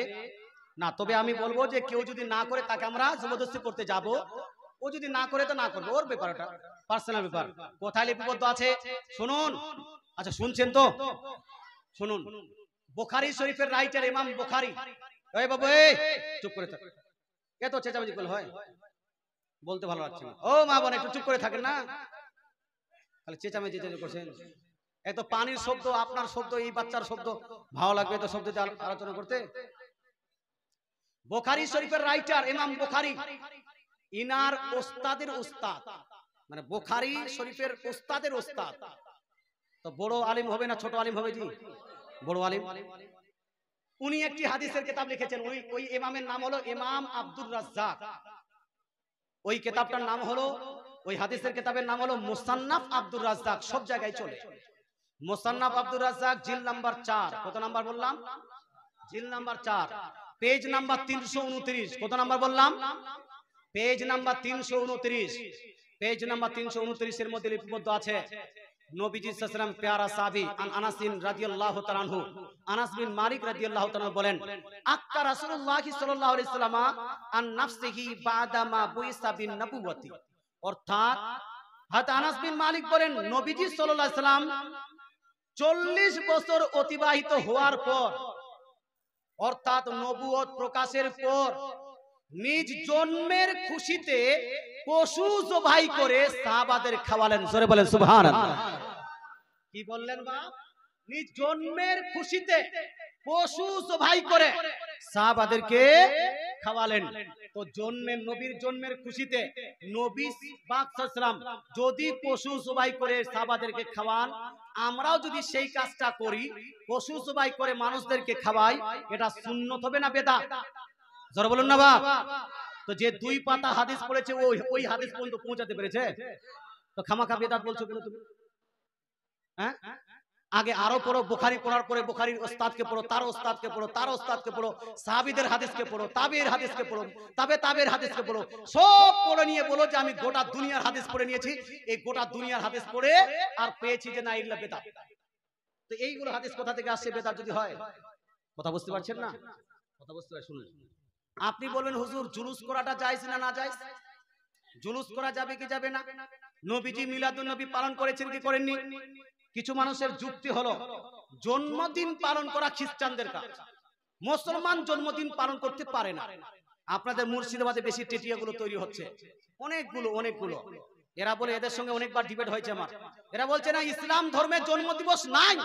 না। তবে আমি বলবো যে কেউ যদি না করে তাকে আমরা জবরদস্তি করতে যাব, ও যদি না করে তো না করবো, ওর ব্যাপারটা পার্সোনাল ব্যাপার। কোথায় লিপিবদ্ধ আছে শুনুন। আচ্ছা শুনছেন তো? শুনুন, বুখারী শরীফের রাইটার ইমাম বুখারী। এই বাবু এই চুপ করে থাক, এত চেঁচামেচি করলে হয়? বলতে ভালো লাগছে না। ও মা বোন একটু চুপ করে থাকেন না, খালি চেঁচামেচি করছেন। এত পানির শব্দ, আপনার শব্দ, এই বাচ্চার শব্দ ভালো লাগবে তো শব্দ আলোচনা করতে? বুখারী শরীফের রাইটার ইমাম বুখারী, ইনার ওস্তাদের ওস্তাদ, মানে বুখারী শরীফের ওস্তাদের ওস্তাদ। তো বড় আলিম হবে না ছোট আলিম হবে? জি বড় আলিম। উনি একটি হাদিসের কিতাব লিখেছেন। ওই ইমামের নাম হলো ইমাম আব্দুর রাজ্জাক। ওই কিতাবটার নাম হলো, ওই হাদিসের কিতাবের নাম হলো মুসান্নাফ আব্দুর রাজ্জাক। সব জায়গায় চলে মুসান্নাফ আব্দুর রাজ্জাক, জিল নাম্বার 4। কত নাম্বার বললাম? জিল নাম্বার 4, পেজ নাম্বার 329। কত নাম্বার বললাম? Page number 329। পেজ নাম্বার 329 এর মধ্যে লিপিবদ্ধ আছে নবীজি সাল্লাল্লাহু আলাইহি ওয়াসাল্লাম প্যারা সাহাবী আনাস রাদিয়াল্লাহু তাআলা আনহু, আনাস বিন মালিক রাদিয়াল্লাহু তাআলা বলেন, আক্কা রাসূলুল্লাহ সাল্লাল্লাহু আলাইহি ওয়াসাল্লাম আন নাফসিহি বাদা মা বুইসা বিন নবুওয়াতি। অর্থাৎ হযরত আনাস বিন মালিক বলেন, নবীজি সাল্লাল্লাহু আলাইহি ওয়াসাল্লাম 40 বছর অতিবাহিত হওয়ার পর, অর্থাৎ নবুয়ত প্রকাশের পর, নিজ জন্মের খুশিতে পশু জবাই করে সাহাবাদের খাওয়ালেন। জোরে বলেন সুবহানাল্লাহ। কি বললেন বাপ? নিজ জন্মের খুশিতে পশু জবাই করে সাহাবাদেরকে খাওয়ালেন। তো জন্মের নবীর জন্মের খুশিতে নবী পাক সাল্লাল্লাহু আলাইহি ওয়াসাল্লাম যদি পশু জবাই করে সাহাবাদেরকে খাওয়ান, আমরাও যদি সেই কাজটা করি, পশু জবাই করে মানুষদেরকে খাওয়াই, এটা সুন্নত হবে না বেদাত? জোরে বলুন না বাপ। তো যে 2 পাতা হাদিস পড়েছে ওই হাদিস পর্যন্ত পৌঁছাতে পেরেছে, তো খামাখা বেদাত বলছো কেন তুমি? হ্যাঁ, আগে আরো পড়ো, বুখারী পড়ার পরে বুখারীর ওস্তাদকে পড়ো, তার ওস্তাদকে পড়ো, তার ওস্তাদকে পড়ো, সাহাবীদের হাদিসকে পড়ো, তাবেঈর হাদিসকে পড়ো, তাবেঈর হাদিসকে পড়ো, সব পড়ে নিয়ে বলো যে আমি গোটা দুনিয়ার হাদিস পড়ে নিয়েছি। এই গোটা দুনিয়ার হাদিস পড়ে আর পেয়েছি যে না এগুলো বেদাত। তো এইগুলো হাদিস কোথা থেকে আসছে বেদাত যদি হয়? কথা বুঝতে পারছেন না? কথা বুঝতে পারছেন? শুনুন, আপনি বলবেন হুজুর জুলুস করাটা জায়েজ না না জায়েজ? জুলুস করা যাবে কি যাবে না? নবীজি মিলাদুন নবী পালন করেছেন কি করেননি? কিছু মানুষের যুক্তি হলো জন্মদিন পালন করা খ্রিস্টানদের কাজ, মুসলমান জন্মদিন পালন করতে পারে না। আপনাদের মুর্শিদাবাদে বেশি টেটিয়াগুলো তৈরি হচ্ছে, অনেকগুলো। এরা বলে, এদের সঙ্গে অনেকবার ডিবেট হয়েছে আমার, এরা বলছে না ইসলাম ধর্মে জন্মদিবস নাই,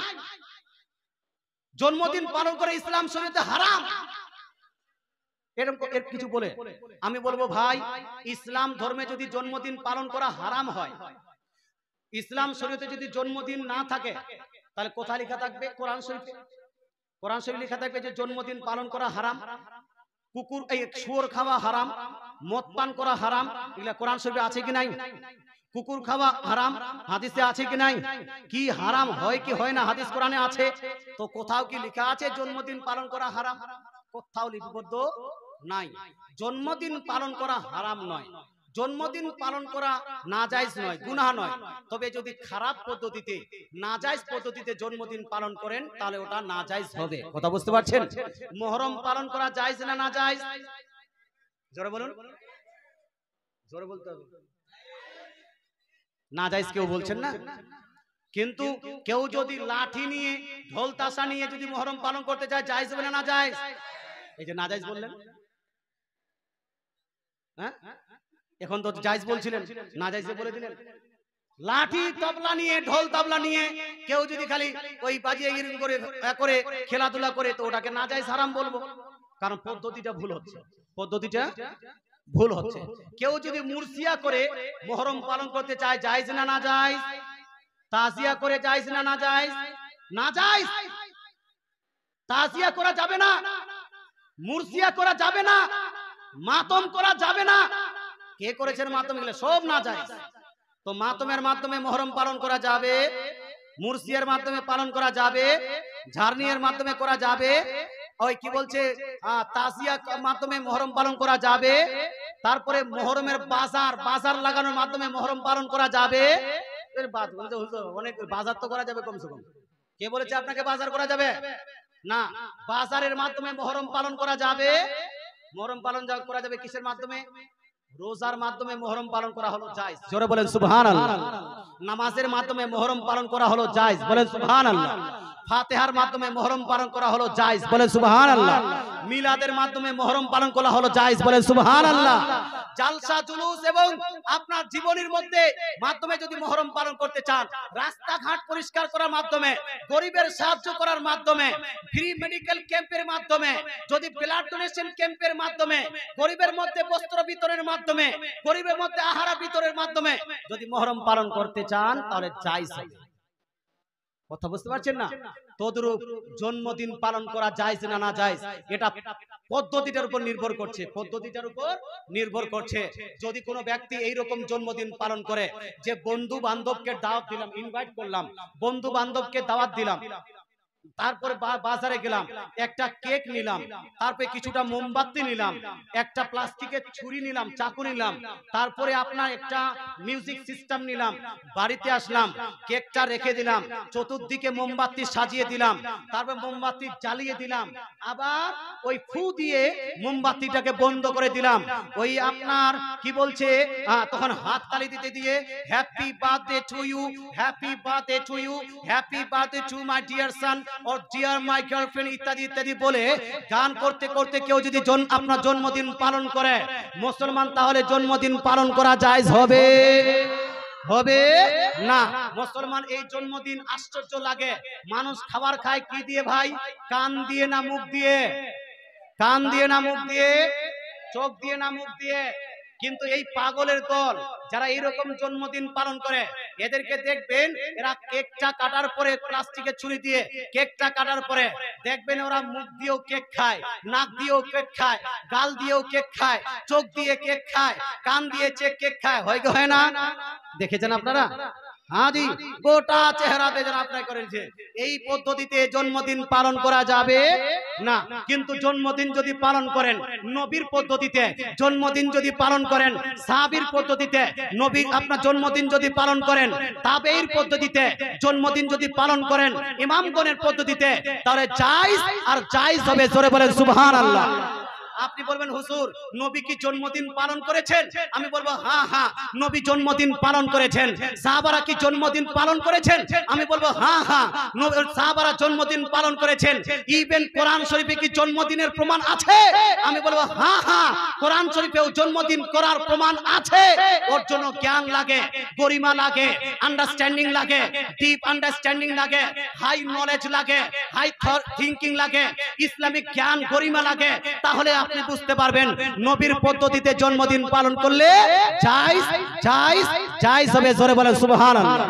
জন্মদিন পালন করে ইসলাম শরীয়তে হারাম, এরকম এর কিছু বলে। আমি বলবো ভাই, ইসলাম ধর্মে যদি জন্মদিন পালন করা হারাম হয়, ইসলাম শরীয়তে যদি জন্মদিন না থাকে, তাহলে কোথায় লেখা থাকবে? কোরআন শরীফে। কোরআন শরীফে লেখা থাকবে যে জন্মদিন পালন করা হারাম, কুকুর শুয়োর খাওয়া হারাম, মদ পান করা হারাম, এগুলা কোরআন শরীফে আছে কি নাই? কুকুর খাওয়া হারাম হাদিসে আছে কি নাই? কি হারাম হয় কি হয় না হাদিস কোরআনে আছে। তো কোথাও কি লেখা আছে জন্মদিন পালন করা হারাম? কোথাও লিপিবদ্ধ নাই। জন্মদিন পালন করা হারাম নয়, জন্মদিন পালন করা নাজায়েজ নয়, গুনাহ নয়। তবে যদি খারাপ পদ্ধতিতে, নাজায়েজ পদ্ধতিতে জন্মদিন পালন করেন, তাহলে ওটা নাজায়েজ হবে। কথা বুঝতে পারছেন? মুহররম পালন করা জায়েজ না নাজায়েজ? জোরে বলুন, জোরে বলতে হবে। নাজায়েজ কেউ বলছেন না, কিন্তু কেউ যদি লাঠি নিয়ে, ঢোল তাসা নিয়ে যদি মুহররম পালন করতে চায়, জায়েজ হবে না নাজায়েজ? এই যে নাজায়েজ বললেন, হ্যাঁ, এখন তো জায়েজ বলছিলেন, নাজায়েজ বলে দিলেন। লাঠি তবলা নিয়ে, ঢোল তবলা নিয়ে কেউ যদি খালি ওই বাজিয়ে গিরিং করে খেলাধুলা করে, তো ওটাকে নাজায়েজ হারাম বলবো, কারণ পদ্ধতিটা ভুল হচ্ছে, পদ্ধতিটা ভুল হচ্ছে। কেউ যদি মুরসিয়া করে মুহররম পালন করতে চায়, জায়েজ না নাজায়েজ? তাজিয়া করে জায়েজ না নাজায়েজ? নাজায়েজ। তাজিয়া করা যাবে না, মুরসিয়া করা যাবে না, মাতম করা যাবে না। কে করেছেন মাতম? এগুলো সব নাজায়েজ। তো মাতমের মাধ্যমে মুহররম পালন করা যাবে, মুরসিয়ার মাধ্যমে পালন করা যাবে, ঝারনিয়ার মাধ্যমে করা যাবে, ওই কি বলছে তাজিয়ার মাধ্যমে মুহররম পালন করা যাবে, তারপরে মুহররমের বাজার লাগানোর মাধ্যমে মুহররম পালন করা যাবে। এর বাদ অনেক বাজার তো করা যাবে কমসে কম। কে বলেছে আপনাকে বাজার করা যাবে না? বাজারের মাধ্যমে মুহররম পালন করা যাবে। মুহররম পালন করা যাবে কিসের মাধ্যমে? রোজার মাধ্যমে মুহররম পালন করা হলো জায়েজ। জোরে বলেন সুবহানাল্লাহ। নামাজের মাধ্যমে মুহররম পালন করা হলো জায়েজ, বলেন সুবহানাল্লাহ। ফাতিহার মাধ্যমে মুহররম পালন করা হলো জায়েজ, বলেন সুবহানাল্লাহ। মিলাদের মাধ্যমে মুহররম পালন করা হলো জায়েজ, বলেন সুবহানাল্লাহ। জালসা জুলুস এবং আপনার জীবনের মধ্যে মাধ্যমে যদি মুহররম পালন করতে চান, রাস্তাঘাট পরিষ্কার করার মাধ্যমে, গরিবের সাহায্য করার মাধ্যমে, ফ্রি মেডিকেল ক্যাম্পের মাধ্যমে, যদি ব্লাড ডোনেশন ক্যাম্পের মাধ্যমে, গরিবের মধ্যে বস্ত্র বিতরণের মাধ্যমে, গরিবের মধ্যে আহার বিতরণের মাধ্যমে যদি মুহররম পালন করতে চান, তাহলে জায়েজ হবে। কথা বুঝতে পারছেন না? তদ্রূপ জন্মদিন পালন করা জায়েজ না না জায়েজ, এটা পদ্ধতিটার উপর নির্ভর করছে, পদ্ধতিটার উপর নির্ভর করছে। যদি কোনো ব্যক্তি এইরকম জন্মদিন পালন করে যে বন্ধু বান্ধবকে দাওয়াত দিলাম, ইনভাইট করলাম, বন্ধু বান্ধবকে দাওয়াত দিলাম, তারপরে বাজারে গেলাম, একটা কেক নিলাম, তারপরে কিছুটা মোমবাতি নিলাম, একটা প্লাস্টিকের ছুরি নিলাম, চাকু নিলাম, তারপরে আপনার একটা মিউজিক সিস্টেম নিলাম, বাড়িতে আসলাম, কেকটা রেখে দিলাম, চতুর্দিকে মোমবাতি সাজিয়ে দিলাম, তারপর মোমবাতি জ্বালিয়ে দিলাম, আবার ওই ফু দিয়ে মোমবাতিটাকে বন্ধ করে দিলাম, ওই আপনার কি বলছে তখন হাত তালি দিতে দিয়ে happy birthday to you, happy birthday to you, happy birthday to my dear son और डियर माय गार्लफ्रेंड इत्यादि इत्यादि बोले गान करते करते केउ यदि अपना जन्मदिन पालन करे मुसलमान ताहले जन्मदिन पालन करा जायज होबे হবে না। মুসলমান এই জন্মদিন আশ্চর্য লাগে, মানুষ খাবার খায় কি দিয়ে ভাই? কান দিয়ে না মুখ দিয়ে? কান দিয়ে না মুখ দিয়ে? চোখ দিয়ে না মুখ দিয়ে। কিন্তু এই পাগলের দল যারা এইরকম জন্মদিন পালন করে, এদেরকে দেখবেন এরা কেকটা কাটার পরে প্লাস্টিকের ছুরি দিয়ে কেকটা কাটার পরে দেখবেন ওরা মুখ দিয়েও কেক খায়, নাক দিয়েও কেক খায়, গাল দিয়েও কেক খায়, চোখ দিয়ে কেক খায়, কান দিয়ে কেক খায়। হয় কি হয় না? দেখেছেন আপনারা? হাজি গোটা চেহারাতে যারা আপনারা করেছে। এই পদ্ধতিতে জন্মদিন পালন করা যাবে না। কিন্তু জন্মদিন যদি পালন করেন নবীর পদ্ধতিতে, জন্মদিন যদি পালন করেন সাহাবীর পদ্ধতিতে, নবী আপনার জন্মদিন যদি পালন করেন তাবেঈর পদ্ধতিতে, জন্মদিন যদি পালন করেন ইমামগণের পদ্ধতিতে, তাহলে জায়েজ আর জায়েজ হবে। জোরে বলেন সুবহানাল্লাহ। আপনি বলবেন হুজুর নবী কি জন্মদিন পালন করেছেন? আমি বলবো হ্যাঁ হ্যাঁ নবী জন্মদিন পালন করেছেন। সাহাবারা কি জন্মদিন পালন করেছেন? আমি বলবো হ্যাঁ হ্যাঁ সাহাবারা জন্মদিন পালন করেছেন। ইভেন কোরআন শরীফে কি জন্মদিনের প্রমাণ আছে? আমি বলবো হ্যাঁ হ্যাঁ কোরআন শরীফেও জন্মদিন করার প্রমাণ আছে। ওর জন্য জ্ঞান লাগে, গরিমা লাগে, আন্ডারস্ট্যান্ডিং লাগে, ডিপ আন্ডারস্ট্যান্ডিং লাগে, হাই নলেজ লাগে, হাই থিংকিং লাগে, ইসলামিক জ্ঞান গরিমা লাগে। তাহলে আপনি বুঝতে পারবেন নবীর পদ্ধতিতে জন্মদিন পালন করলে জায়েজ জায়েজ জায়েজ হবে। জোরে বলেন সুবহানাল্লাহ।